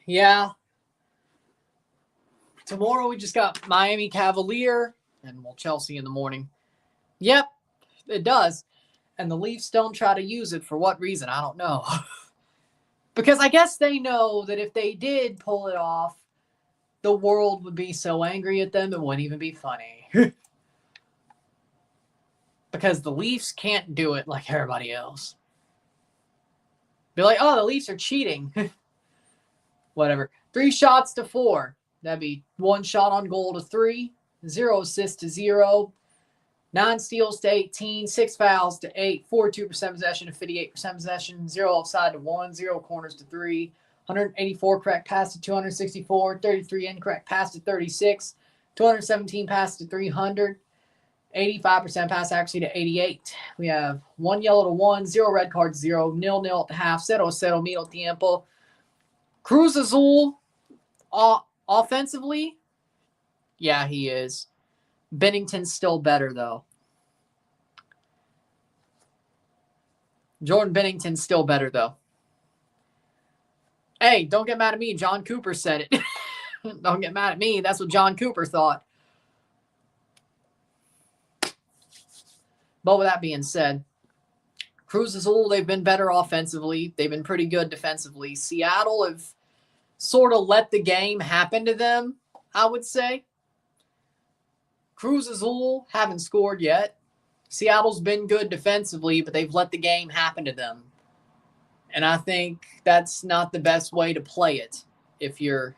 Yeah. Tomorrow we just got Miami Cavalier and Chelsea in the morning. Yep, it does. And the Leafs don't try to use it for what reason? I don't know. Because I guess they know that if they did pull it off, the world would be so angry at them it wouldn't even be funny. Because the Leafs can't do it like everybody else. Be like, oh, the Leafs are cheating. Whatever. 3 shots to 4. That'd be 1 shot on goal to 3. 0 assists to 0. 9 steals to 18. 6 fouls to 8. 42% possession to 58% possession. 0 offside to 1. 0 corners to 3. 184 correct pass to 264. 33 incorrect pass to 36. 217 pass to 300. 85% pass accuracy to 88. We have 1 yellow to 1. 0 red cards, 0. 0-0 at the half. 0-0 medio tiempo. Cruz Azul, offensively, yeah, he is. Bennington's still better, though. Jordan Bennington's still better, though. Hey, don't get mad at me. John Cooper said it. Don't get mad at me. That's what John Cooper thought. But with that being said, Cruz Azul, they've been better offensively. They've been pretty good defensively. Seattle have sort of let the game happen to them, I would say. Cruz Azul haven't scored yet. Seattle's been good defensively, but they've let the game happen to them. And I think that's not the best way to play it if you're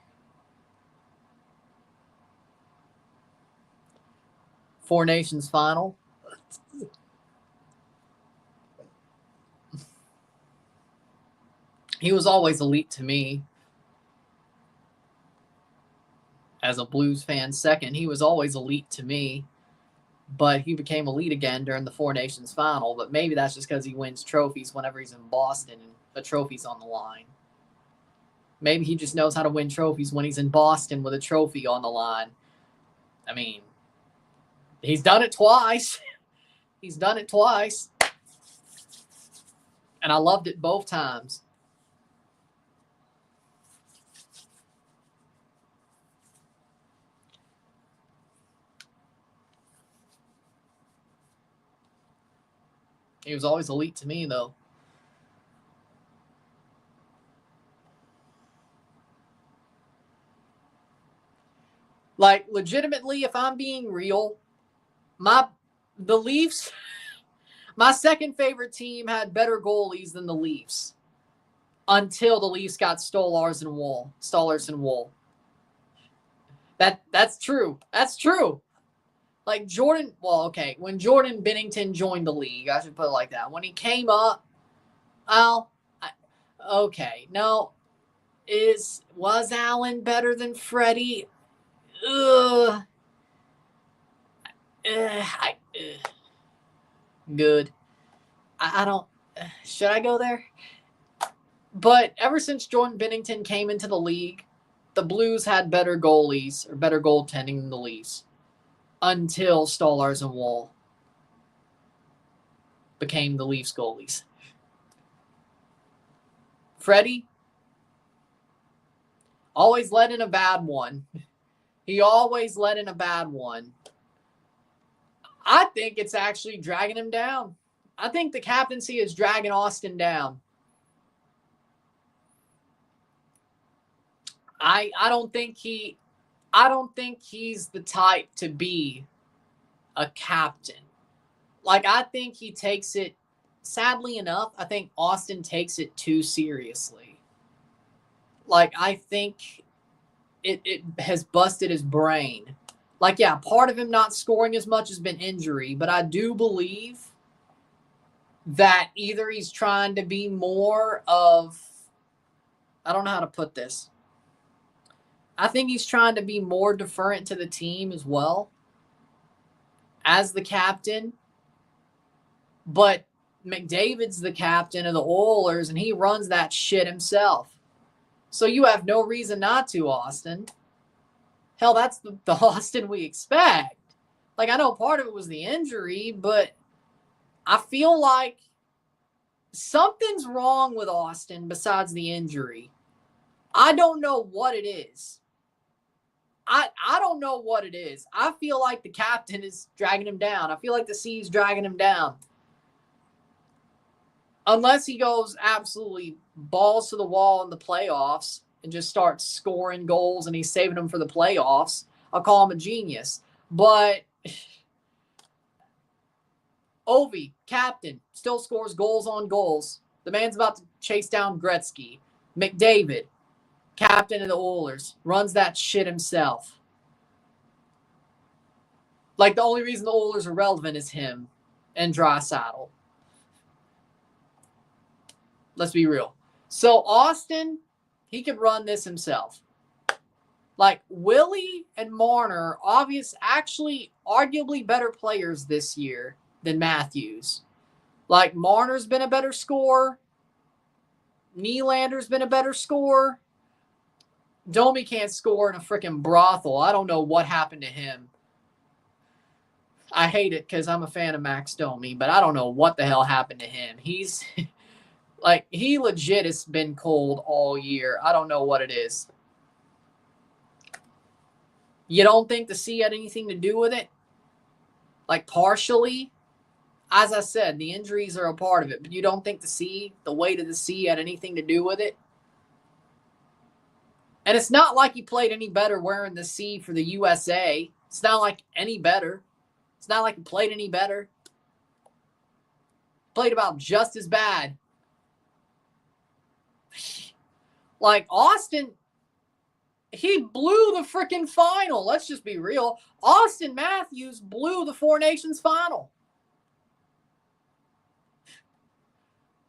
Four Nations final. He was always elite to me. As a Blues fan second, he was always elite to me. But he became elite again during the Four Nations final. But maybe that's just because he wins trophies whenever he's in Boston and a trophy's on the line. Maybe he just knows how to win trophies when he's in Boston with a trophy on the line. I mean, he's done it twice. He's done it twice. And I loved it both times. He was always elite to me, though. Like, legitimately, if I'm being real, the Leafs, my second favorite team had better goalies than the Leafs until the Leafs got Stolarz and Woll. That's true. That's true. Like when Jordan Bennington joined the league, I should put it like that. When he came up, was Allen better than Freddie? Good. I don't. Should I go there? But ever since Jordan Bennington came into the league, the Blues had better goalies or better goaltending than the Leafs. Until Stolarz and Woll became the Leafs goalies. Freddie always let in a bad one. He always let in a bad one. I think it's actually dragging him down. I think the captaincy is dragging Austin down. I don't think he's the type to be a captain. Like, I think he takes it, sadly enough, I think Austin takes it too seriously. Like, I think it has busted his brain. Like, yeah, part of him not scoring as much has been injury, but I do believe that either he's trying to be more of, I don't know how to put this. I think he's trying to be more deferent to the team as well as the captain. But McDavid's the captain of the Oilers, and he runs that shit himself. So you have no reason not to, Austin. Hell, that's the Austin we expect. Like, I know part of it was the injury, but I feel like something's wrong with Austin besides the injury. I don't know what it is. I don't know what it is. I feel like the captain is dragging him down. I feel like the C's dragging him down. Unless he goes absolutely balls to the wall in the playoffs and just starts scoring goals and he's saving them for the playoffs, I'll call him a genius. But Ovi, captain, still scores goals on goals. The man's about to chase down Gretzky. McDavid, captain of the Oilers, runs that shit himself. Like, the only reason the Oilers are relevant is him and Draisaitl. Let's be real. So Austin, he could run this himself. Like, Willie and Marner, actually arguably better players this year than Matthews. Like, Marner's been a better scorer. Nylander's been a better scorer. Domi can't score in a freaking brothel. I don't know what happened to him. I hate it because I'm a fan of Max Domi, but I don't know what the hell happened to him. He's like, he legit has been cold all year. I don't know what it is. You don't think the C had anything to do with it? Like, partially? As I said, the injuries are a part of it, but you don't think the weight of the C had anything to do with it? And it's not like he played any better wearing the C for the USA. It's not like any better. It's not like he played any better. Played about just as bad. Like, Austin, he blew the freaking final. Let's just be real. Austin Matthews blew the Four Nations final.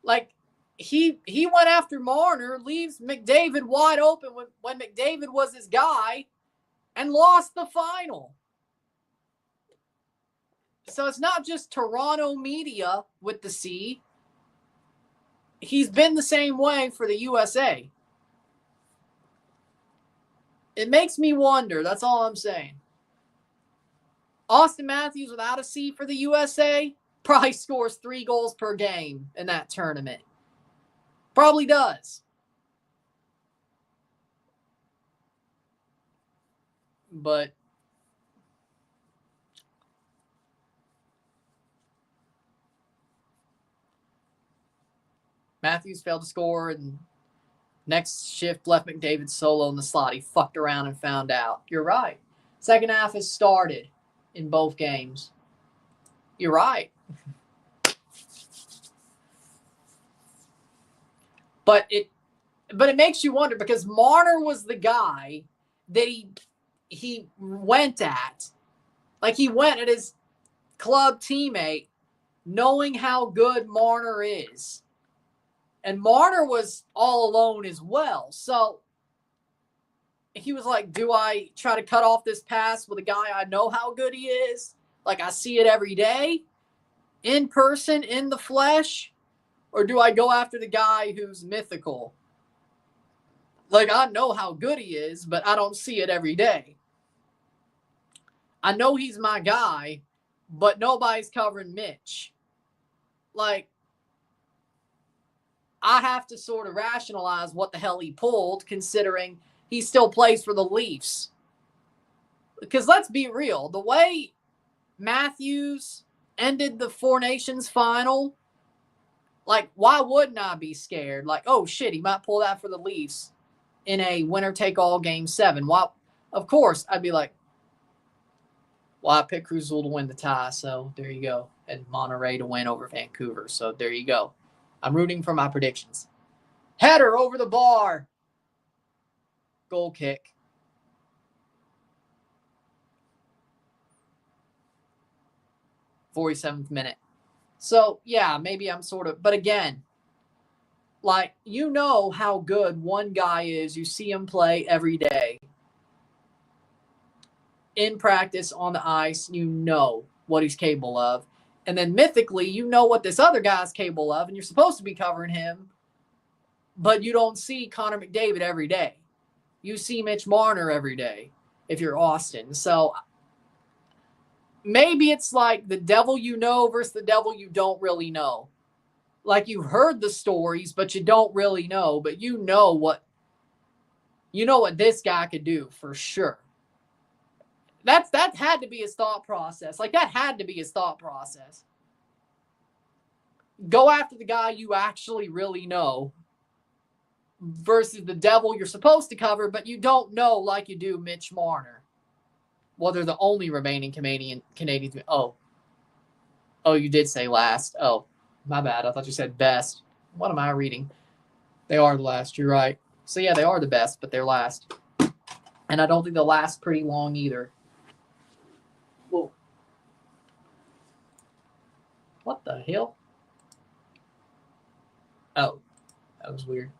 Like, he went after Marner, leaves McDavid wide open when McDavid was his guy, and lost the final. So it's not just Toronto media with the C. He's been the same way for the USA. It makes me wonder. That's all I'm saying. Austin Matthews without a C for the USA probably scores 3 goals per game in that tournament. Probably does. But Matthews failed to score, and next shift left McDavid solo in the slot. He fucked around and found out. You're right. Second half has started in both games. You're right. But it makes you wonder, because Marner was the guy that he went at. Like, he went at his club teammate knowing how good Marner is. And Marner was all alone as well. So he was like, do I try to cut off this pass with a guy I know how good he is? Like, I see it every day, in person, in the flesh? Or do I go after the guy who's mythical? Like, I know how good he is, but I don't see it every day. I know he's my guy, but nobody's covering Mitch. Like, I have to sort of rationalize what the hell he pulled, considering he still plays for the Leafs. Because let's be real, the way Matthews ended the Four Nations final, like, why wouldn't I be scared? Like, oh shit, he might pull that for the Leafs in a winner-take-all Game 7. Well, of course, I'd be like, well, I picked Cruz Azul to win the tie, so there you go. And Monterrey to win over Vancouver, so there you go. I'm rooting for my predictions. Header over the bar. Goal kick. '47th minute. So, yeah, maybe I'm sort of... But again, like, you know how good one guy is. You see him play every day. In practice, on the ice, you know what he's capable of. And then mythically, you know what this other guy's capable of, and you're supposed to be covering him, but you don't see Connor McDavid every day. You see Mitch Marner every day if you're Austin. So maybe it's like the devil you know versus the devil you don't really know. like you've heard the stories, but you don't really know. But you know what this guy could do for sure. That had to be his thought process. Like that had to be his thought process. Go after the guy you actually really know versus the devil you're supposed to cover, but you don't know like you do Mitch Marner. Well, they're the only remaining Canadian. Oh, you did say last. Oh, my bad. I thought you said best. What am I reading? They are the last. You're right. So yeah, they are the best, but they're last. And I don't think they'll last pretty long either. Whoa. What the hell? Oh, that was weird.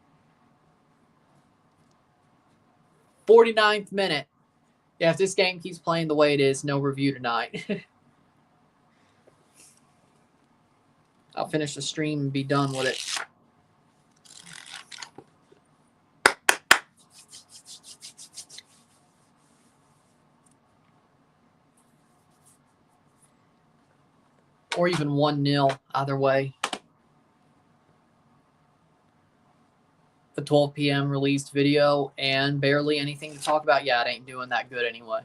49th minute. Yeah, if this game keeps playing the way it is, no review tonight. I'll finish the stream and be done with it. Or even 1-0, either way. The 12 p.m. released video and barely anything to talk about. Yeah, it ain't doing that good anyway.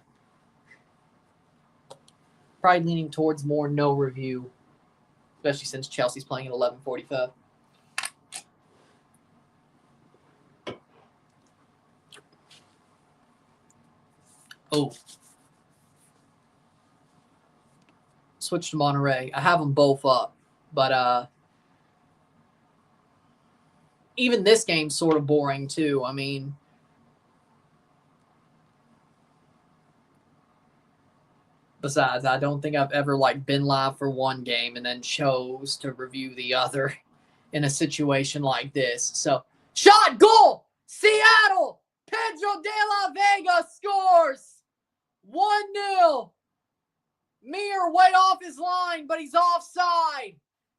Probably leaning towards more no review, especially since Chelsea's playing at 11:45. Oh. Switch to Monterey. I have them both up, but even this game's sort of boring too. I mean, besides, I don't think I've ever been live for one game and then chose to review the other in a situation like this. So, shot, goal, Seattle, Pedro de la Vega scores 1-0. Mir way off his line, but he's offside.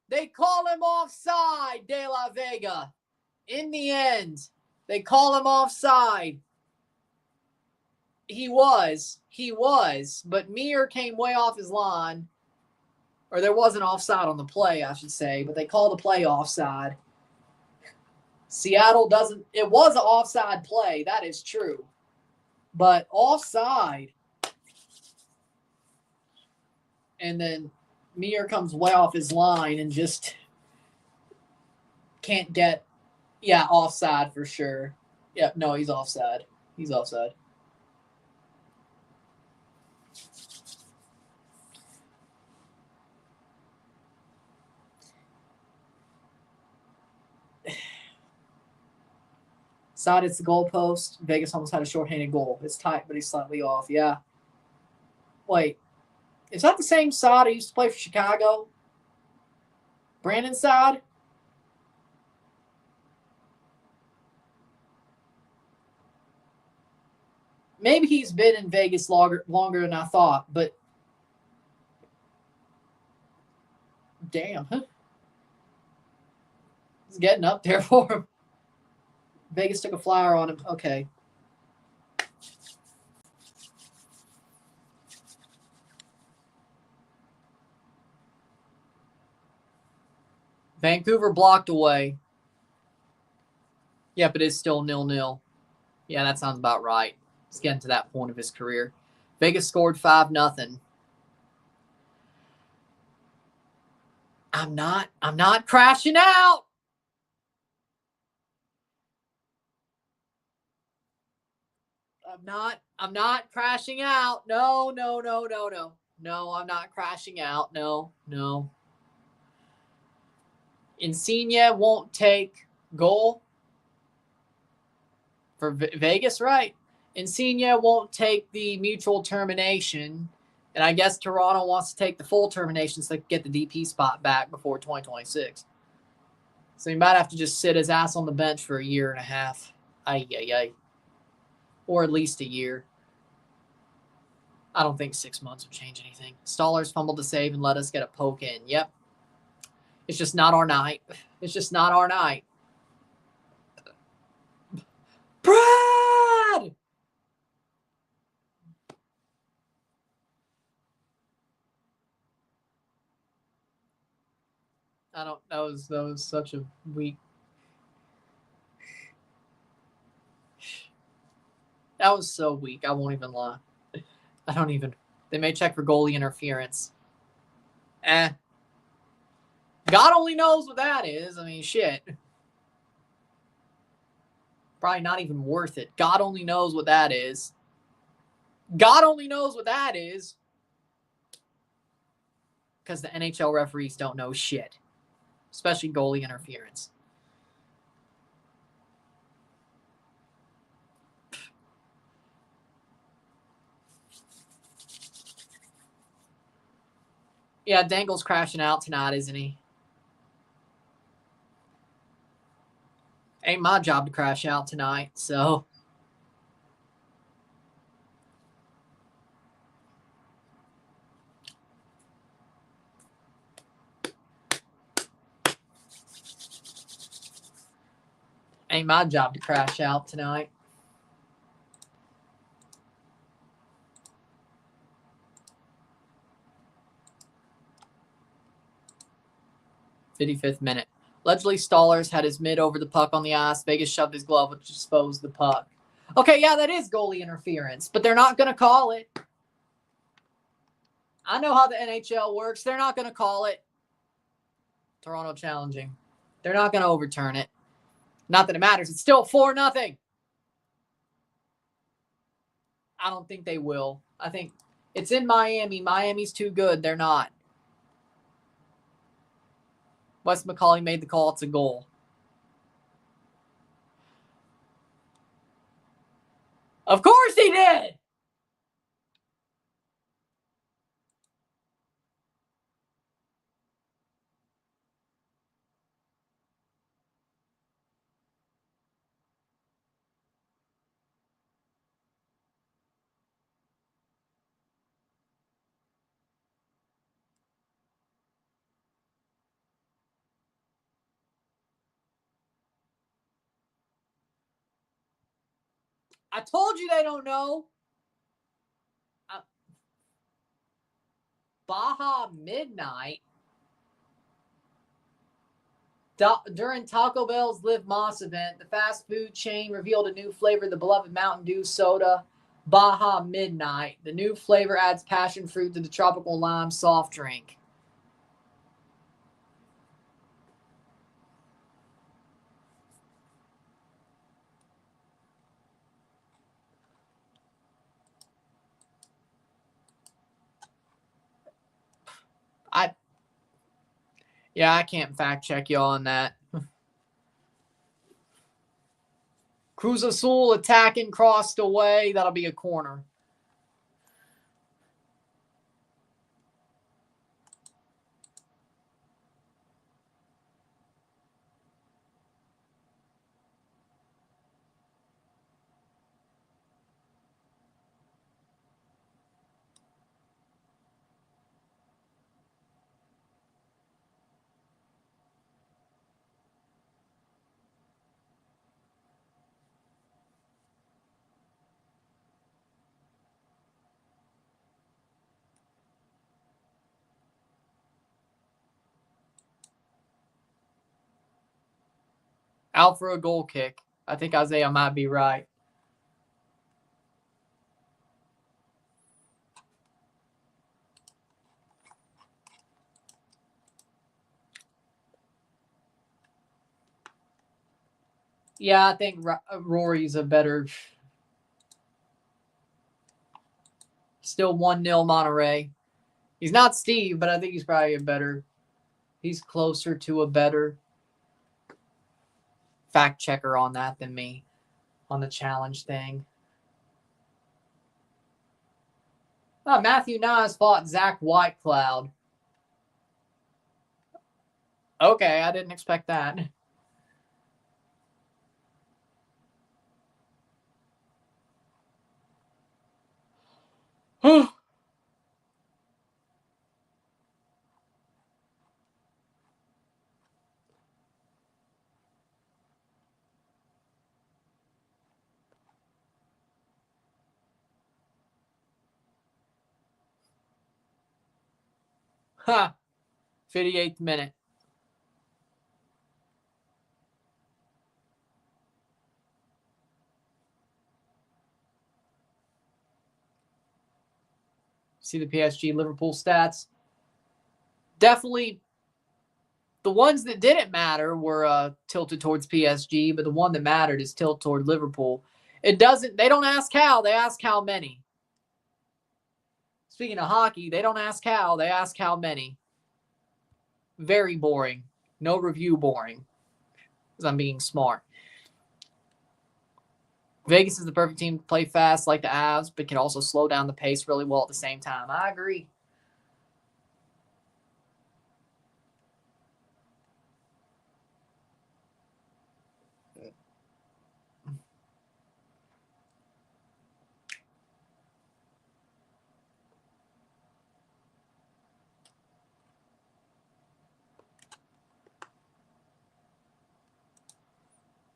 They call him offside, De La Vega. In the end, they call him offside. He was, but Mir came way off his line. Or there wasn't offside on the play, I should say, but they call the play offside. Seattle doesn't, it was an offside play, that is true. But offside. And then Mir comes way off his line and just can't get, offside for sure. Yeah, no, he's offside. He's offside. Side, it's the goalpost. Vegas almost had a shorthanded goal. It's tight, but he's slightly off. Yeah. Wait. Is that the same side who used to play for Chicago? Brandon Side? Maybe he's been in Vegas longer than I thought, but damn. It's getting up there for him. Vegas took a flyer on him. Okay. Vancouver blocked away. Yep, it is still 0-0. Yeah, that sounds about right. He's getting to that point of his career. Vegas scored 5-0. I'm not crashing out. I'm not crashing out. No. No, I'm not crashing out. No. Insigne won't take goal for Vegas, right? Insigne won't take the mutual termination, and I guess Toronto wants to take the full termination so they can get the DP spot back before 2026. So he might have to just sit his ass on the bench for a year and a half. Ay. Or at least a year. I don't think 6 months would change anything. Stallers fumbled the save and let us get a poke in. Yep. It's just not our night. It's just not our night. Brad! I don't. That was such a weak. That was so weak. I won't even lie. I don't even. They may check for goalie interference. God only knows what that is. I mean, shit. Probably not even worth it. God only knows what that is. God only knows what that is. Because the NHL referees don't know shit. Especially goalie interference. Yeah, Dangle's crashing out tonight, isn't he? Ain't my job to crash out tonight, so. Ain't my job to crash out tonight. '55th minute. Allegedly, Stallers had his mid over the puck on the ice. Vegas shoved his glove, which exposed the puck. Okay, yeah, that is goalie interference, but they're not going to call it. I know how the NHL works. They're not going to call it. Toronto challenging. They're not going to overturn it. Not that it matters. It's still 4-0. I don't think they will. I think it's in Miami. Miami's too good. They're not. Wes McCauley made the call. It's a goal. Of course he did. I told you they don't know. Baja Midnight. During Taco Bell's Live Moss event, the fast food chain revealed a new flavor, the beloved Mountain Dew soda, Baja Midnight. The new flavor adds passion fruit to the tropical lime soft drink. I can't fact check you on that. Cruz Azul attacking, crossed away. That'll be a corner. Out for a goal kick. I think Isaiah might be right. Yeah, I think Rory's a better. Still 1-0 Monterey. He's not Steve, but I think he's probably a better. He's closer to a better fact checker on that than me on the challenge thing. Oh, Matthew Nyes fought Zach Whitecloud. Okay, I didn't expect that. Ha! 58th minute. See the PSG Liverpool stats. Definitely the ones that didn't matter were tilted towards PSG, but the one that mattered is tilt toward Liverpool. They don't ask how, they ask how many. Speaking of hockey, they don't ask how, they ask how many. Very boring. No review boring. Because I'm being smart. Vegas is the perfect team to play fast like the Avs, but can also slow down the pace really well at the same time. I agree.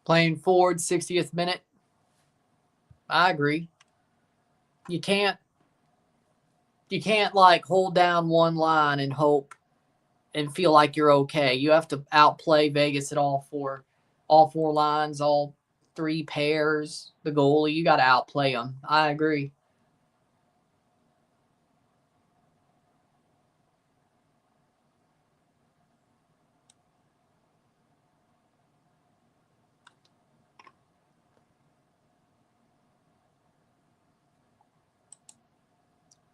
Playing forward, 60th minute. I agree. You can't like hold down one line and hope and feel like you're okay. You have to outplay Vegas at all four lines, all three pairs, the goalie. You got to outplay them. I agree.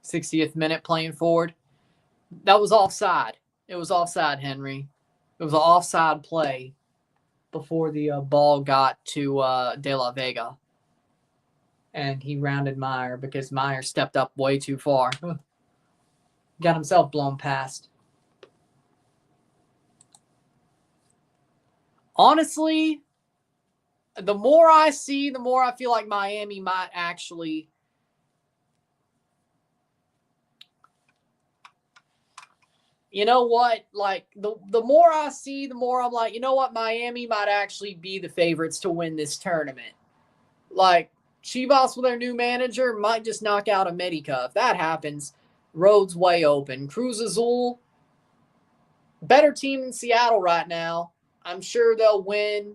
'60th minute playing forward. That was offside. It was offside, Henry. It was an offside play before the ball got to De La Vega. And he rounded Meyer because Meyer stepped up way too far. Got himself blown past. Honestly, the more I see, the more I feel like Miami might actually... You know what? Like, the more I see, the more I'm like, you know what? Miami might actually be the favorites to win this tournament. Like, Chivas with their new manager might just knock out America. If that happens, road's way open. Cruz Azul, better team than Seattle right now. I'm sure they'll win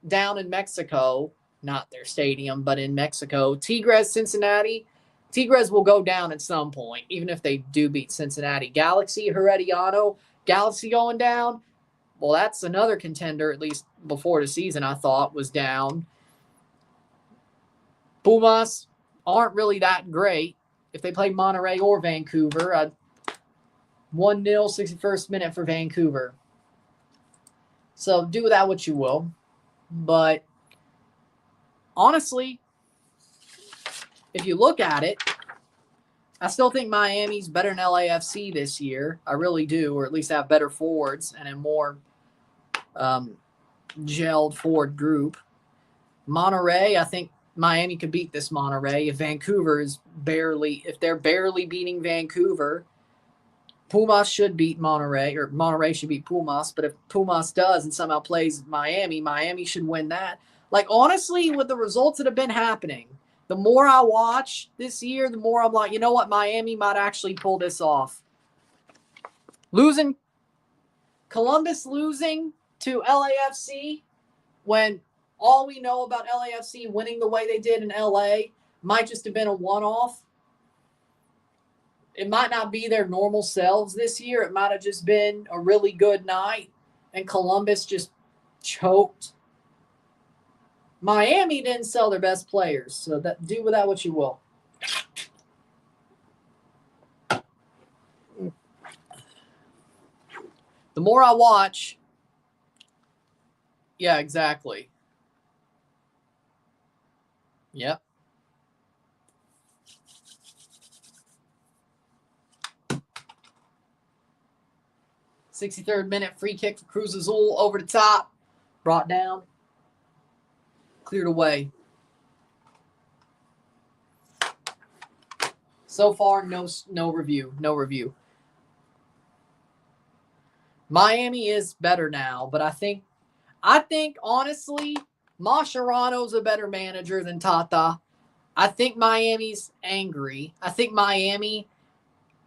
down in Mexico. Not their stadium, but in Mexico. Tigres, Cincinnati. Tigres will go down at some point, even if they do beat Cincinnati. Galaxy, Herediano. Galaxy going down. Well, that's another contender, at least before the season, I thought, was down. Pumas aren't really that great. If they play Monterrey or Vancouver, 1-0, 61st minute for Vancouver. So do with that what you will. But honestly, if you look at it, I still think Miami's better than LAFC this year. I really do, or at least have better forwards and a more gelled forward group. Monterrey, I think Miami could beat this Monterrey. If they're barely beating Vancouver, Pumas should beat Monterrey, or Monterrey should beat Pumas. But if Pumas does and somehow plays Miami, Miami should win that. Like, honestly, with the results that have been happening, the more I watch this year, the more I'm like, you know what? Miami might actually pull this off. Columbus losing to LAFC when all we know about LAFC winning the way they did in LA might just have been a one-off. It might not be their normal selves this year. It might have just been a really good night, and Columbus just choked. Miami didn't sell their best players, so do with that what you will. The more I watch, yeah, exactly. Yep. '63rd minute free kick for Cruz Azul over the top, brought down, cleared away. So far, no review. Miami is better now, but I think honestly, Mascherano's a better manager than Tata. I think Miami's angry. I think Miami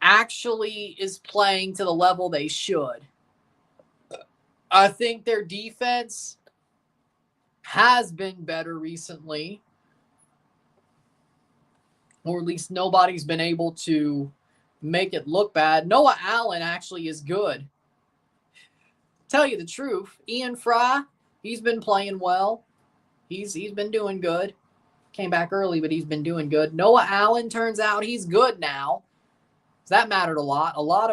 actually is playing to the level they should. I think their defense has been better recently, or at least nobody's been able to make it look bad. Noah Allen actually is good. Tell you the truth, Ian Fry, he's been playing well. He's been doing good. Came back early, but he's been doing good. Noah Allen turns out he's good now. That mattered a lot. A lot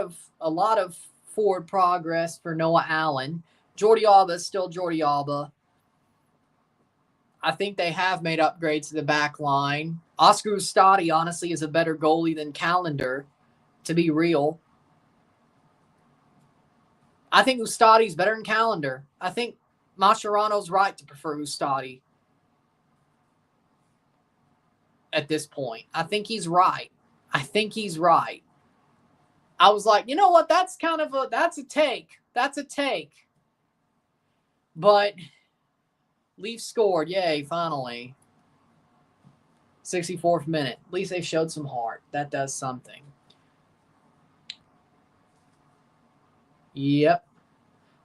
of forward progress for Noah Allen. Jordi Alba is still Jordi Alba. I think they have made upgrades to the back line. Oscar Ustadi, honestly, is a better goalie than Calendar, to be real. I think Ustadi's better than Calendar. I think Mascherano's right to prefer Ustadi at this point. I think he's right. I was like, you know what? That's a take. That's a take. But Leafs scored. Yay, finally. 64th minute. At least they showed some heart. That does something. Yep.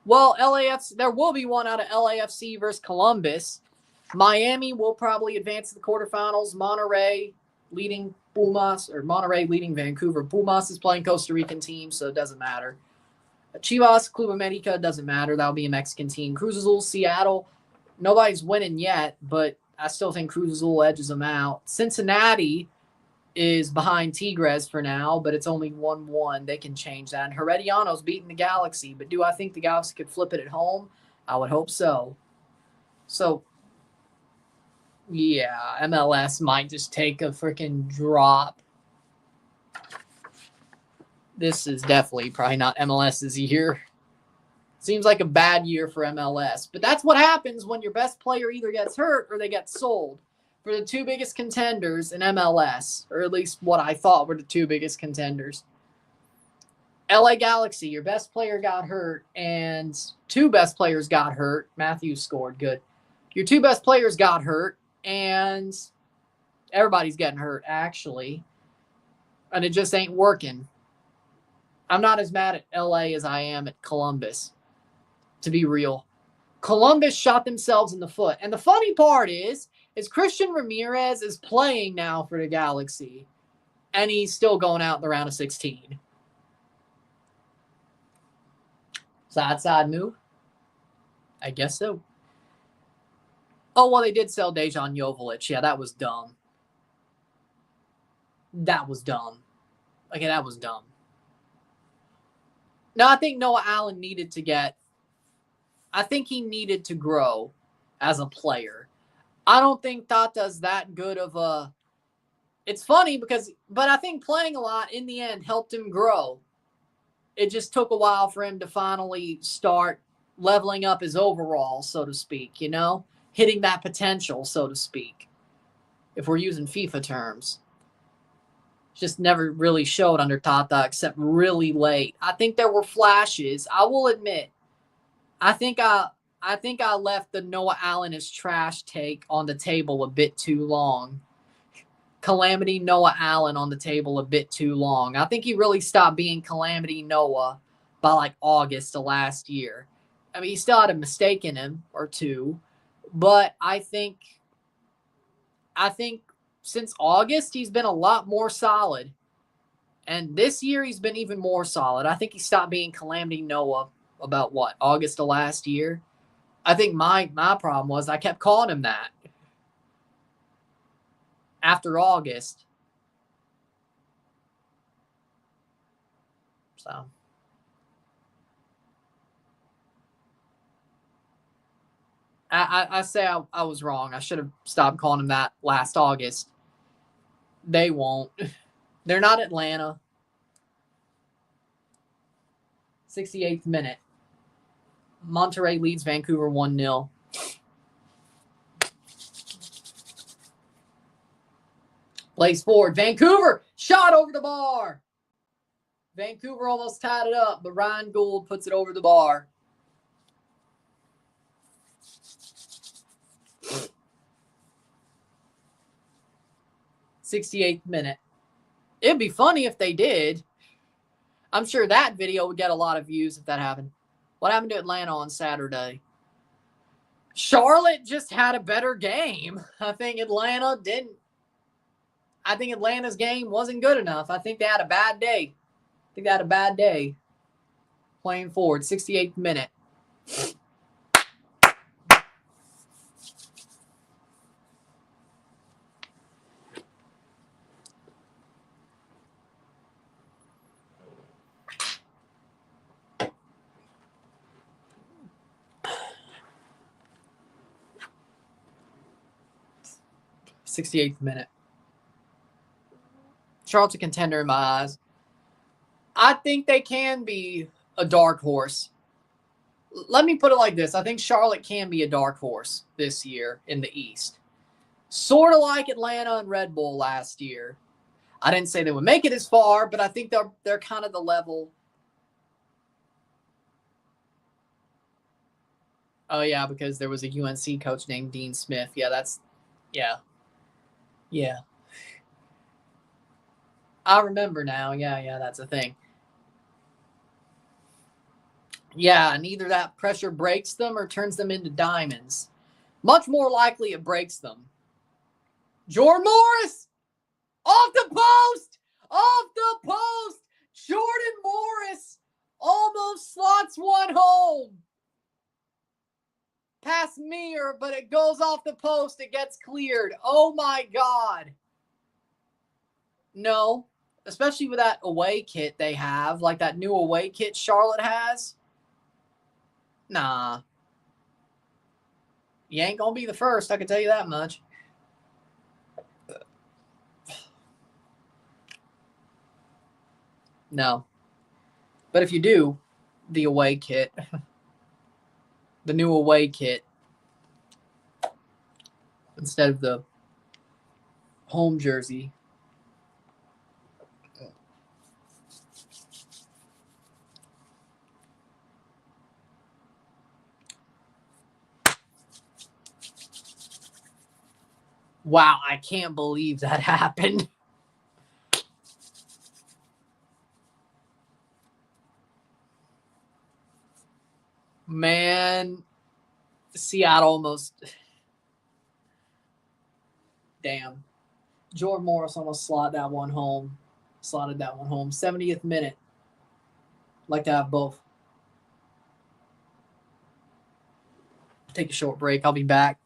Well, LAFC, there will be one out of LAFC versus Columbus. Miami will probably advance to the quarterfinals. Monterrey leading Vancouver. Pumas is playing Costa Rican team, so it doesn't matter. Chivas, Club America, doesn't matter. That'll be a Mexican team. Cruz Azul, Seattle. Nobody's winning yet, but I still think Cruz Azul edges them out. Cincinnati is behind Tigres for now, but it's only 1-1. They can change that. And Herediano's beating the Galaxy, but do I think the Galaxy could flip it at home? I would hope so. So, yeah, MLS might just take a freaking drop. This is definitely probably not MLS's year. Seems like a bad year for MLS. But that's what happens when your best player either gets hurt or they get sold. For the two biggest contenders in MLS, or at least what I thought were the two biggest contenders. LA Galaxy, your best player got hurt, and two best players got hurt. Matthews scored, good. Your two best players got hurt, and everybody's getting hurt, actually. And it just ain't working. I'm not as mad at LA as I am at Columbus, to be real. Columbus shot themselves in the foot. And the funny part is Christian Ramirez is playing now for the Galaxy, and he's still going out in the round of 16. Side move? I guess so. Oh, well, they did sell Dejan Joveljic. Yeah, that was dumb. Okay, that was dumb. No, I think Noah Allen needed to grow as a player. I don't think Tata's that good of a... It's funny but I think playing a lot in the end helped him grow. It just took a while for him to finally start leveling up his overall, so to speak, hitting that potential, so to speak, if we're using FIFA terms. Just never really showed under Tata except really late. I think there were flashes. I will admit, I think I left the Noah Allen is trash take on the table a bit too long. Calamity Noah Allen on the table a bit too long. I think he really stopped being Calamity Noah by like August of last year. I mean, he still had a mistake in him or two, but I think since August, he's been a lot more solid. And this year, he's been even more solid. I think he stopped being Calamity Noah about, August of last year? I think my problem was I kept calling him that after August. So. I say I was wrong. I should have stopped calling him that last August. They won't. They're not Atlanta. 68th minute. Monterrey leads Vancouver 1-0. Plays forward. Vancouver shot over the bar. Vancouver almost tied it up, but Ryan Gould puts it over the bar. '68th minute. It'd be funny if they did. I'm sure that video would get a lot of views if that happened. What happened to Atlanta on Saturday? Charlotte just had a better game. I think Atlanta didn't. I think Atlanta's game wasn't good enough. I think they had a bad day. Playing forward, 68th minute. Charlotte's a contender in my eyes. I think they can be a dark horse. Let me put it like this. I think Charlotte can be a dark horse this year in the East. Sort of like Atlanta and Red Bull last year. I didn't say they would make it as far, but I think they're kind of the level. Oh, yeah, because there was a UNC coach named Dean Smith. Yeah. I remember now. Yeah, that's a thing. Yeah, and either that pressure breaks them or turns them into diamonds. Much more likely it breaks them. Jordan Morris! Off the post! Jordan Morris almost slots one home. Past Mir, but it goes off the post. It gets cleared. Oh, my God. No, especially with that away kit they have, like that new away kit Charlotte has. Nah. You ain't going to be the first, I can tell you that much. No. But if you do, the away kit, the new away kit, instead of the home jersey. Wow, I can't believe that happened. Man, Seattle almost. Damn. Jordan Morris almost slotted that one home. 70th minute. Like to have both. Take a short break. I'll be back.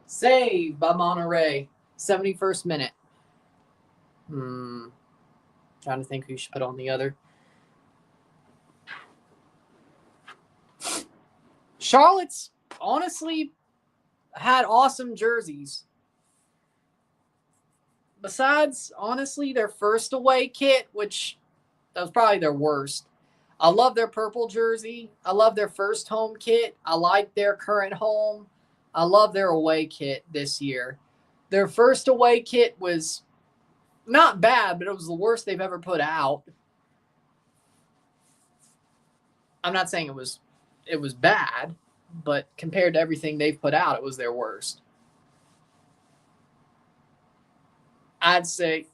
Save by Monterey. 71st minute. Trying to think who should put on the other. Charlotte's honestly had awesome jerseys. Besides, honestly, their first away kit, which that was probably their worst. I love their purple jersey. I love their first home kit. I like their current home. I love their away kit this year. Their first away kit was not bad, but it was the worst they've ever put out. I'm not saying it was bad, but compared to everything they've put out, it was their worst. I'd say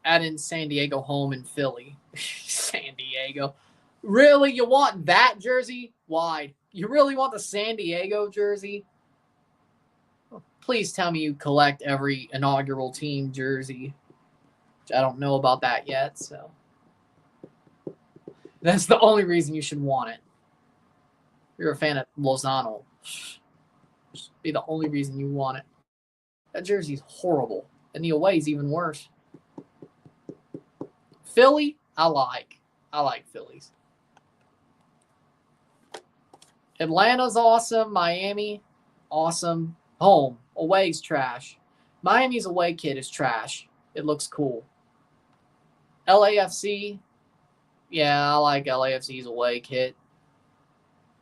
add in San Diego home and Philly. San Diego. Really? You want that jersey? Why? You really want the San Diego jersey? Please tell me you collect every inaugural team jersey. Which I don't know about that yet, so. That's the only reason you should want it. If you're a fan of Lozano. Just be the only reason you want it. That jersey's horrible. And the away's even worse. Philly, I like Phillies. Atlanta's awesome. Miami, awesome. Home. Away's trash. Miami's away kit is trash. It looks cool. LAFC, Yeah, I like LAFC's away kit.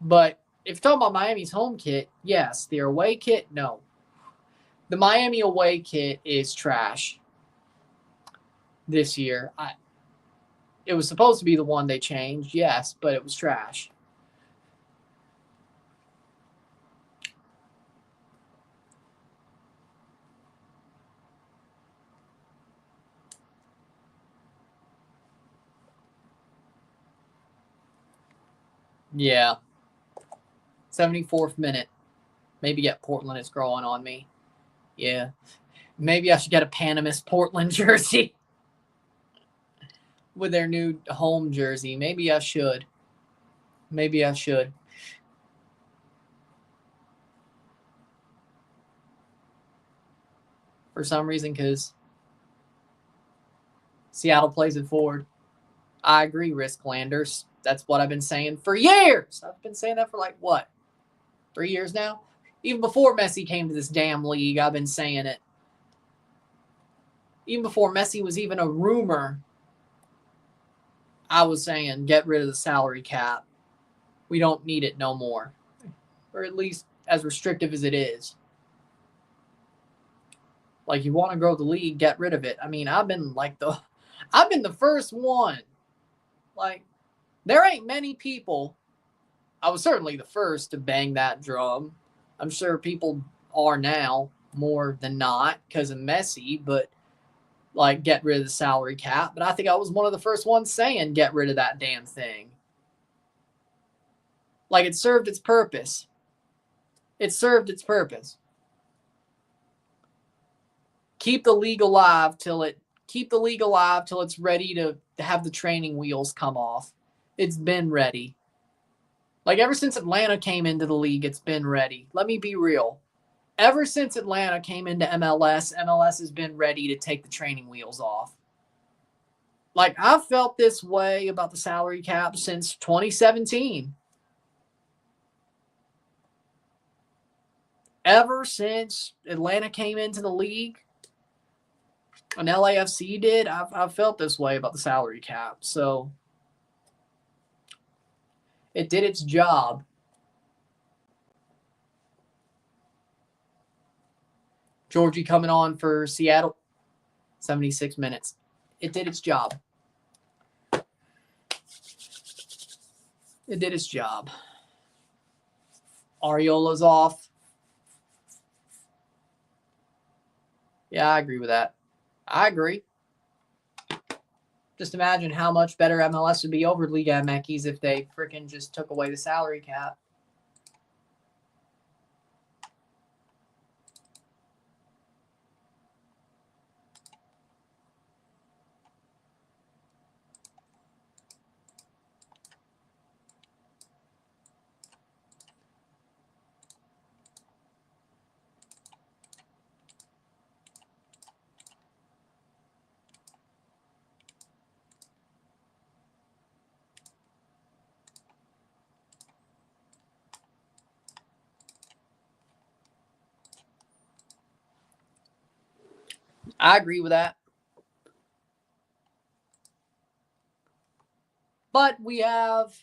But if you're talking about Miami's home kit, yes. Their away kit, no. The Miami away kit is trash this year. It was supposed to be the one they changed, yes, but it was trash. Yeah. 74th minute. Maybe get Portland is growing on me. Yeah. Maybe I should get a Panamas Portland jersey with their new home jersey. Maybe I should. Maybe I should. For some reason, because Seattle plays it forward. I agree, Risklanders. That's what I've been saying for years. I've been saying that for like, what, 3 years now? Even before Messi came to this damn league, I've been saying it. Even before Messi was even a rumor, I was saying get rid of the salary cap. We don't need it no more. Or at least as restrictive as it is. Like, you want to grow the league, get rid of it. I mean, I've been the first one. Like, there ain't many people. I was certainly the first to bang that drum. I'm sure people are now more than not because of Messi, but like, get rid of the salary cap. But I think I was one of the first ones saying get rid of that damn thing. Like, it served its purpose. It served its purpose. Keep the league alive till it's ready to have the training wheels come off. It's been ready. Like, ever since Atlanta came into the league, it's been ready. Let me be real. Ever since Atlanta came into MLS, MLS has been ready to take the training wheels off. Like, I've felt this way about the salary cap since 2017. Ever since Atlanta came into the league, and LAFC did, I've felt this way about the salary cap. So it did its job. Georgie coming on for Seattle, 76 minutes. It did its job. It did its job. Ariola's off. Yeah, I agree with that. I agree. Just imagine how much better MLS would be over Liga MX if they freaking just took away the salary cap. I agree with that. But we have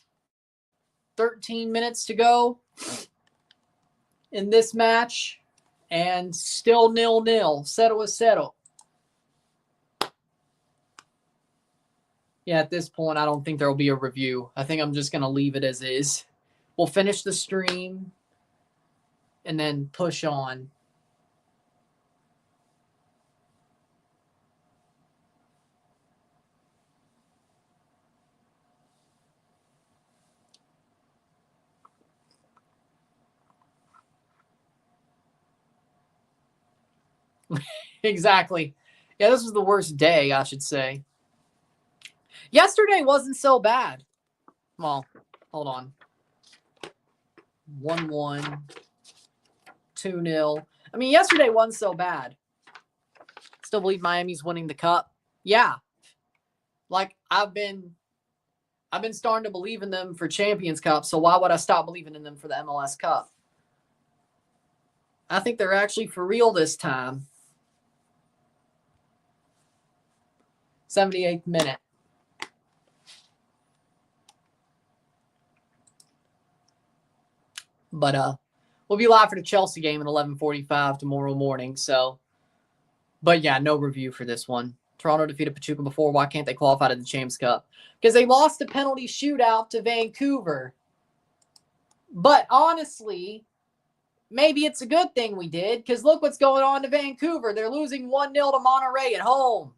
13 minutes to go in this match, and still 0-0. Settle is settle. Yeah, at this point, I don't think there will be a review. I think I'm just going to leave it as is. We'll finish the stream and then push on. Exactly. Yeah, this was the worst day, I should say. Yesterday wasn't so bad. Well, hold on. 1-1. 2-0. I mean, yesterday wasn't so bad. Still believe Miami's winning the cup. Yeah. Like, I've been starting to believe in them for Champions Cup, so why would I stop believing in them for the MLS Cup? I think they're actually for real this time. 78th minute. But we'll be live for the Chelsea game at 11:45 tomorrow morning. So, but yeah, no review for this one. Toronto defeated Pachuca before. Why can't they qualify to the Champions Cup? Because they lost the penalty shootout to Vancouver. But honestly, maybe it's a good thing we did, because look what's going on to Vancouver. They're losing 1-0 to Monterrey at home.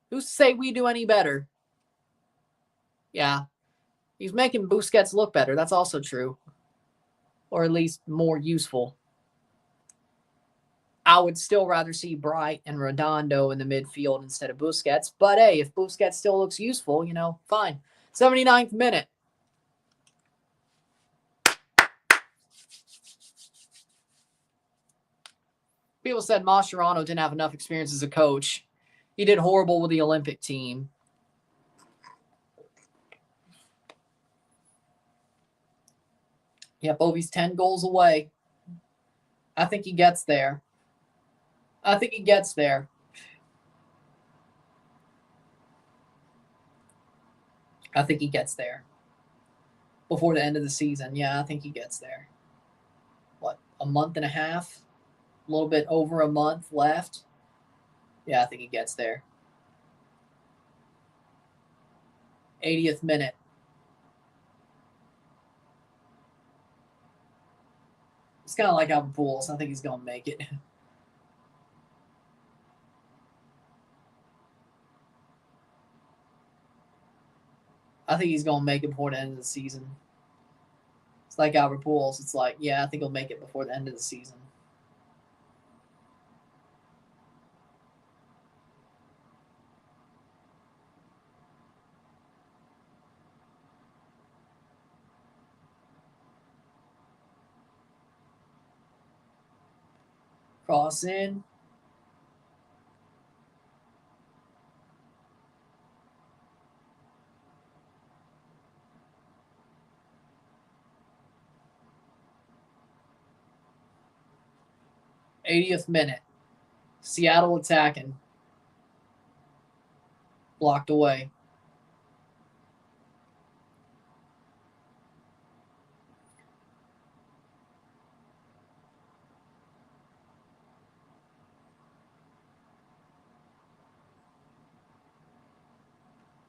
Who's to say we do any better? Yeah. He's making Busquets look better. That's also true. Or at least more useful. I would still rather see Bright and Redondo in the midfield instead of Busquets. But hey, if Busquets still looks useful, fine. 79th minute. People said Mascherano didn't have enough experience as a coach. He did horrible with the Olympic team. Yep, Ovi's 10 goals away. I think he gets there. I think he gets there. Before the end of the season. Yeah, I think he gets there. What, a month and a half? A little bit over a month left. Yeah, I think he gets there. 80th minute. It's kind of like Albert Pujols. I think he's going to make it. I think he's going to make it before the end of the season. It's like Albert Pujols. It's like, yeah, I think he'll make it before the end of the season. Cross in. '80th minute. Seattle attacking. Blocked away.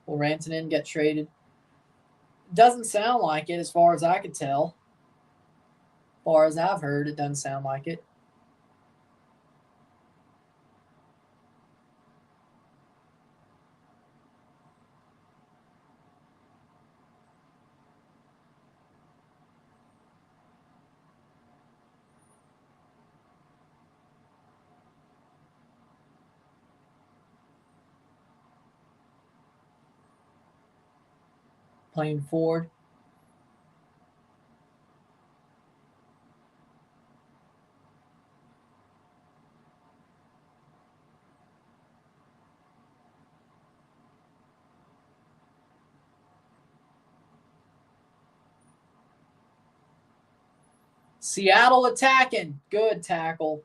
Will Rantanen get traded? Doesn't sound like it as far as I could tell. As far as I've heard, it doesn't sound like it. Playing forward. Seattle attacking. Good tackle.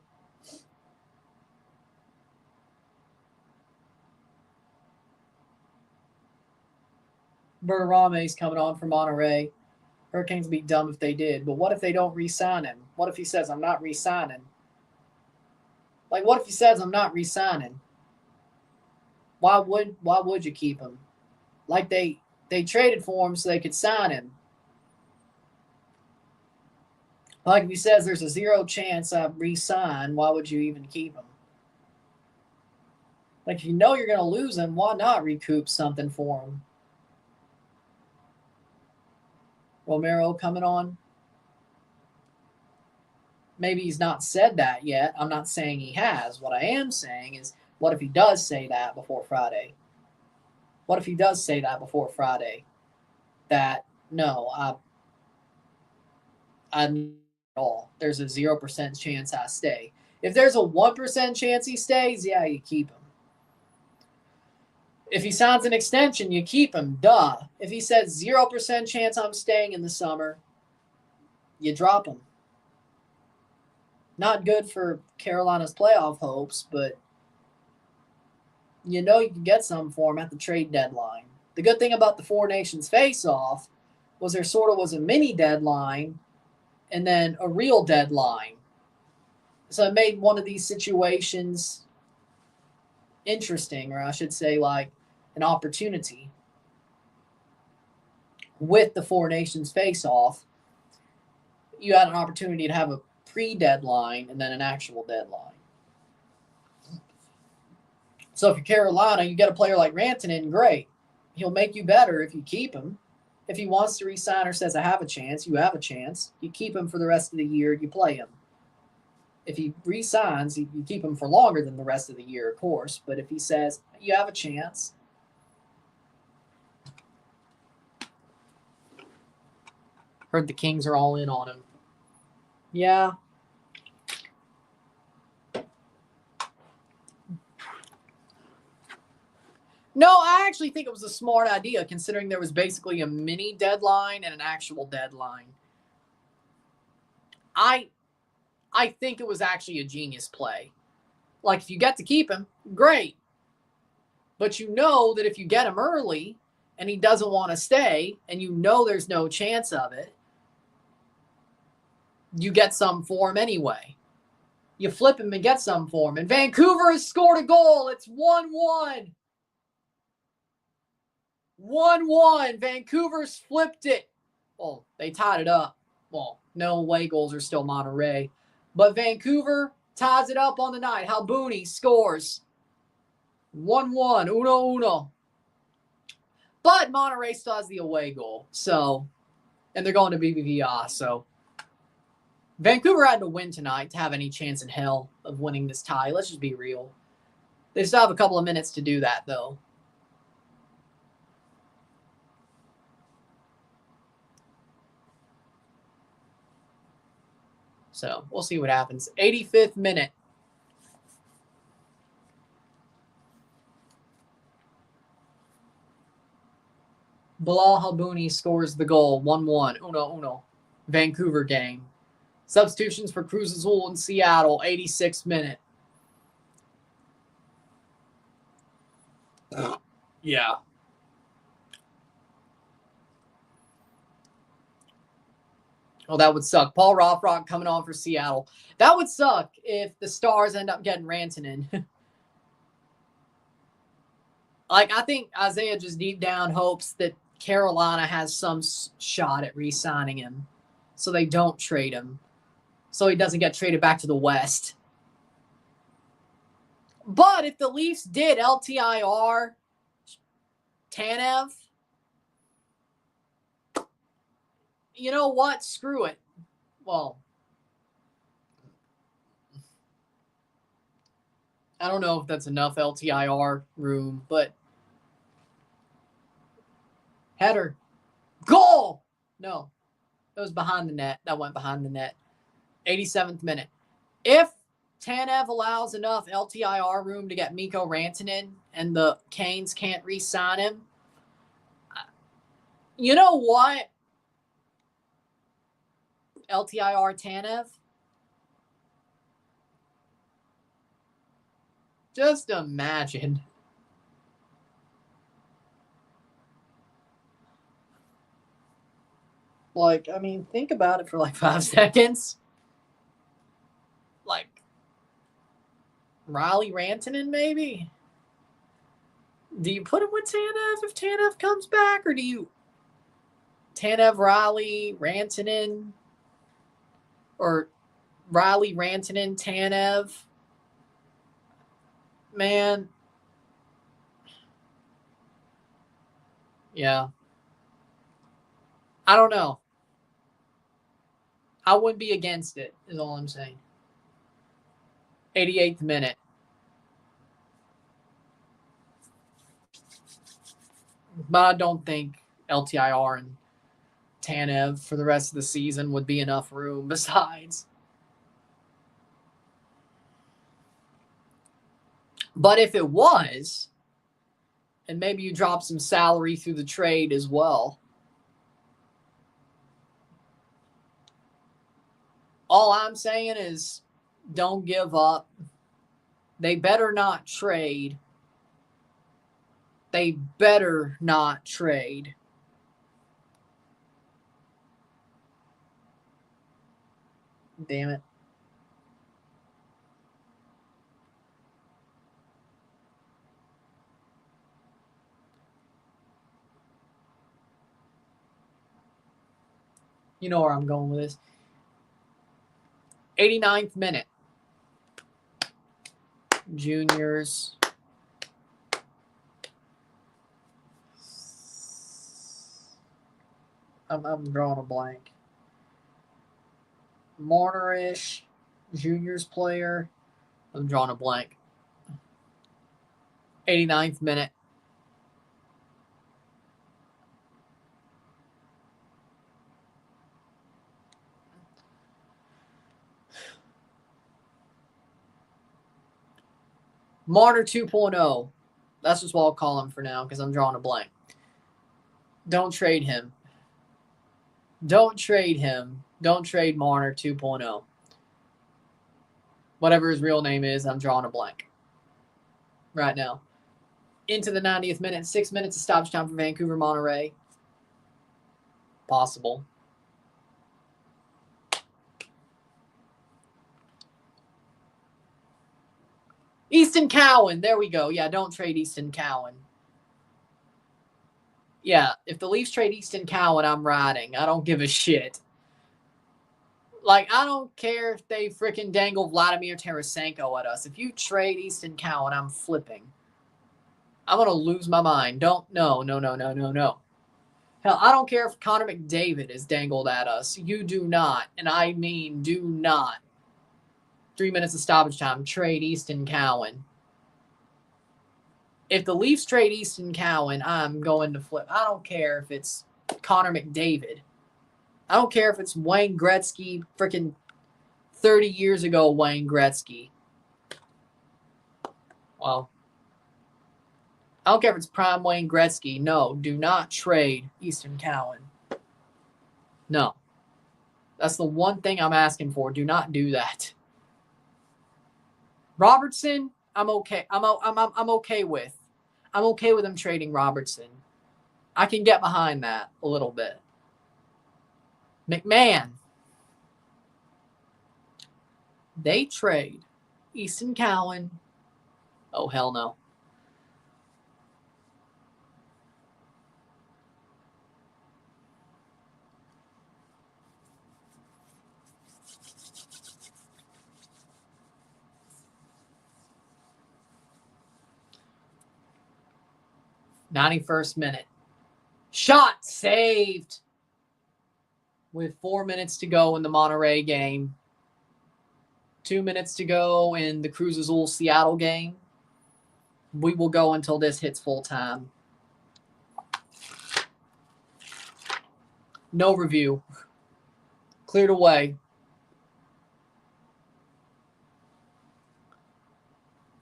Bertarame's coming on for Monterrey. Hurricanes would be dumb if they did. But what if they don't re-sign him? What if he says, I'm not re-signing? Like, what if he says, I'm not re-signing? Why would you keep him? Like, they traded for him so they could sign him. Like, if he says there's a 0 chance I re-sign, why would you even keep him? Like, if you know you're going to lose him, why not recoup something for him? Romero coming on. Maybe he's not said that yet. I'm not saying he has. What I am saying is, what if he does say that before Friday? What if he does say that before Friday? That, no, I'm all. There's a 0% chance I stay. If there's a 1% chance he stays, yeah, you keep him. If he signs an extension, you keep him. Duh. If he says 0% chance I'm staying in the summer, you drop him. Not good for Carolina's playoff hopes, but you know you can get some for him at the trade deadline. The good thing about the Four Nations face-off was there sort of was a mini deadline and then a real deadline. So it made one of these situations interesting, or I should say like an opportunity. With the Four Nations face-off, you had an opportunity to have a pre-deadline and then an actual deadline. So if you're Carolina, you get a player like Rantanen, great. He'll make you better if you keep him. If he wants to re-sign or says, I have a chance, you have a chance. You keep him for the rest of the year, you play him. If he re-signs, you keep him for longer than the rest of the year, of course. But if he says, you have a chance. Heard the Kings are all in on him. Yeah. No, I actually think it was a smart idea, considering there was basically a mini deadline and an actual deadline. I think it was actually a genius play. Like, if you get to keep him, great. But you know that if you get him early and he doesn't want to stay and you know there's no chance of it, you get some for him anyway. You flip him and get some for him. And Vancouver has scored a goal. It's 1-1. 1-1. Vancouver's flipped it. Well, they tied it up. Well, no away goals are still Monterey. But Vancouver ties it up on the night. Halbuni scores. 1-1. Uno. But Monterey still has the away goal. So, and they're going to BBVA. So, Vancouver had to win tonight to have any chance in hell of winning this tie. Let's just be real. They still have a couple of minutes to do that, though. So, we'll see what happens. 85th minute. Bilal Halbuni scores the goal. 1-1. Uno. Vancouver game. Substitutions for Cruz Azul in Seattle. 86th minute. Yeah. Oh, that would suck. Paul Rothrock coming on for Seattle. That would suck if the Stars end up getting Rantanen. Like, I think Isaiah just deep down hopes that Carolina has some shot at re-signing him so they don't trade him, so he doesn't get traded back to the West. But if the Leafs did LTIR Tanev, you know what? Screw it. Well, I don't know if that's enough LTIR room, but header. Goal! No. It was behind the net. That went behind the net. 87th minute. If Tanev allows enough LTIR room to get Mikko Rantanen and the Canes can't re-sign him, you know what? LTIR Tanev? Just imagine. Like, I mean, think about it for like 5 seconds. Like, Riley Rantanen, maybe? Do you put him with Tanev if Tanev comes back? Or do you Tanev, Riley, Rantanen? Or Riley, Rantanen, Tanev? Man. Yeah. I don't know. I wouldn't be against it, is all I'm saying. 88th minute. But I don't think LTIR and Tanev for the rest of the season would be enough room besides. But if it was, and maybe you drop some salary through the trade as well, all I'm saying is don't give up. They better not trade. They better not trade Damn it. You know where I'm going with this. 89th minute. Juniors. I'm drawing a blank. Marner-ish. Juniors player. I'm drawing a blank. 89th minute. Marner 2.0. That's just what I'll call him for now because I'm drawing a blank. Don't trade him. Don't trade him. Don't trade Marner 2.0. Whatever his real name is, I'm drawing a blank right now. Into the 90th minute, 6 minutes of stoppage time for Vancouver, Monterey. Possible. Easton Cowan. There we go. Yeah, don't trade Easton Cowan. Yeah, if the Leafs trade Easton Cowan, I'm riding. I don't give a shit. Like, I don't care if they freaking dangle Vladimir Tarasenko at us. If you trade Easton Cowan, I'm flipping. I'm going to lose my mind. No. Hell, I don't care if Connor McDavid is dangled at us. You do not, and I mean do not. 3 minutes of stoppage time. Trade Easton Cowan. If the Leafs trade Easton Cowan, I'm going to flip. I don't care if it's Connor McDavid. I don't care if it's Wayne Gretzky, freaking 30 years ago Wayne Gretzky. Well, I don't care if it's prime Wayne Gretzky. No, do not trade Easton Cowan. No. That's the one thing I'm asking for. Do not do that. Robertson, I'm okay. I'm okay with. I'm okay with him trading Robertson. I can get behind that a little bit. McMahon. They trade Easton Cowan. Oh, hell no. '91st minute. Shot saved with 4 minutes to go in the Monterey game. 2 minutes to go in the Cruz Azul Seattle game. We will go until this hits full time. No review. Cleared away.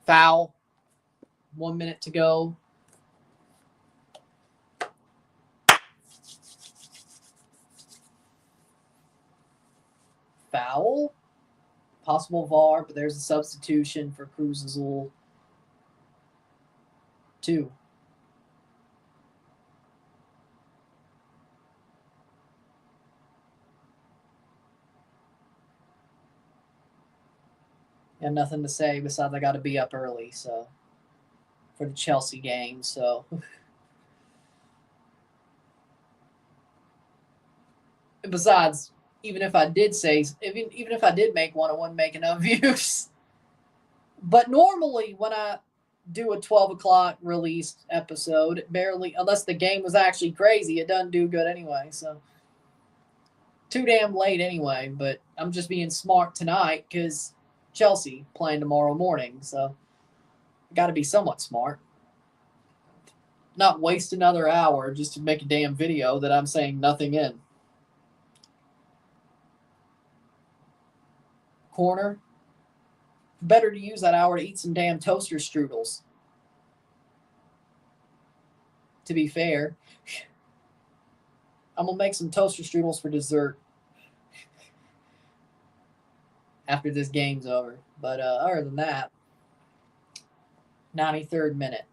Foul. 1 minute to go. Foul. Possible VAR, but there's a substitution for Cruz Azul. 2. Got nothing to say besides I got to be up early, so for the Chelsea game, so and besides, even if I did make one, I wouldn't make enough views. But normally when I do a 12 o'clock released episode, barely, unless the game was actually crazy, it doesn't do good anyway, so too damn late anyway, but I'm just being smart tonight because Chelsea playing tomorrow morning, so got to be somewhat smart. Not waste another hour just to make a damn video that I'm saying nothing in. Corner. Better to use that hour to eat some damn toaster strudels. To be fair. I'm going to make some toaster strudels for dessert after this game's over. But other than that, 93rd minute.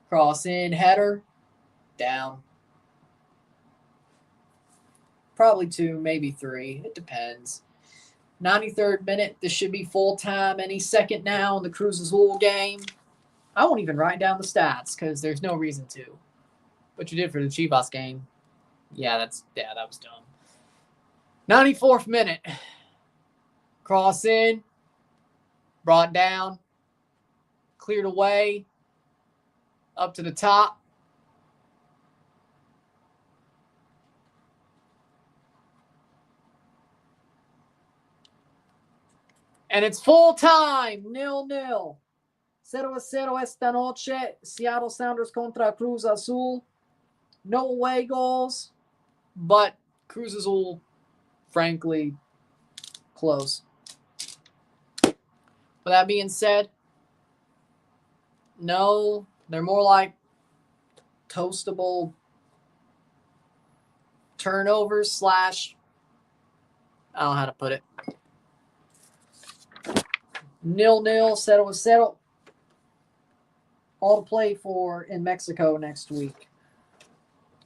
Cross in, header, down. Probably 2, maybe 3. It depends. 93rd minute. This should be full time any second now in the Cruz Azul game. I won't even write down the stats because there's no reason to. What you did for the Chivas game. Yeah, that was dumb. 94th minute. Cross in. Brought down. Cleared away. Up to the top. And it's full time. 0-0. 0-0 esta noche. Seattle Sounders contra Cruz Azul. No away goals. But Cruz Azul, frankly, close. With that being said, no, they're more like toastable turnovers / I don't know how to put it. 0-0, 0-0. All to play for in Mexico next week.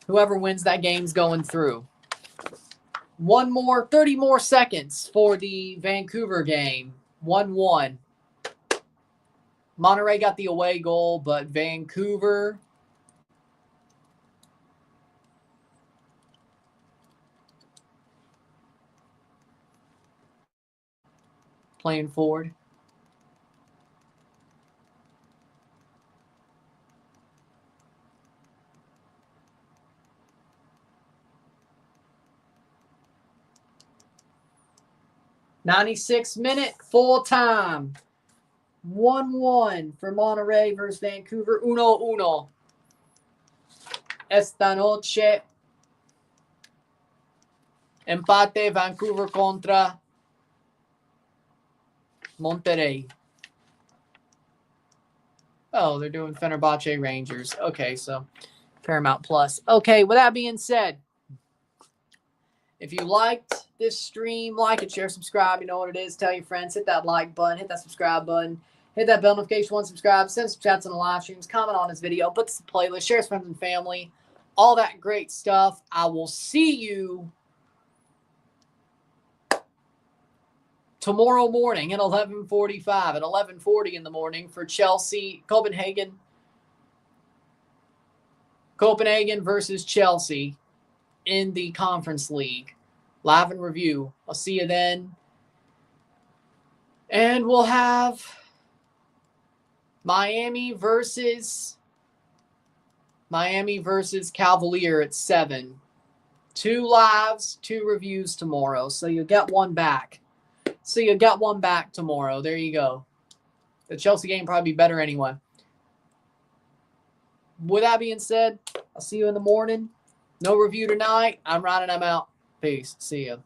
Whoever wins that game's going through. 30 more seconds for the Vancouver game. 1-1. Monterrey got the away goal, but Vancouver playing forward. '96th minute, full time. 1-1 for Monterrey versus Vancouver. 1-1. Esta noche. Empate Vancouver contra Monterrey. Oh, they're doing Fenerbahce Rangers. Okay, so Paramount Plus. Okay, with that being said, if you liked this stream, like it, share, subscribe. You know what it is. Tell your friends. Hit that like button. Hit that subscribe button. Hit that bell notification one, subscribe. Send some chats on the live streams. Comment on this video. Put this in the playlist. Share with friends and family. All that great stuff. I will see you tomorrow morning at 11:45. At 11:40 in the morning for Chelsea, Copenhagen versus Chelsea in the Conference League. Live and review. I'll see you then. And we'll have Miami versus Cavalier at 7. 2 lives, 2 reviews tomorrow. So you'll get one back. Tomorrow. There you go. The Chelsea game probably be better anyway. With that being said, I'll see you in the morning. No review tonight. I'm Ryan and I'm out. Peace. See ya.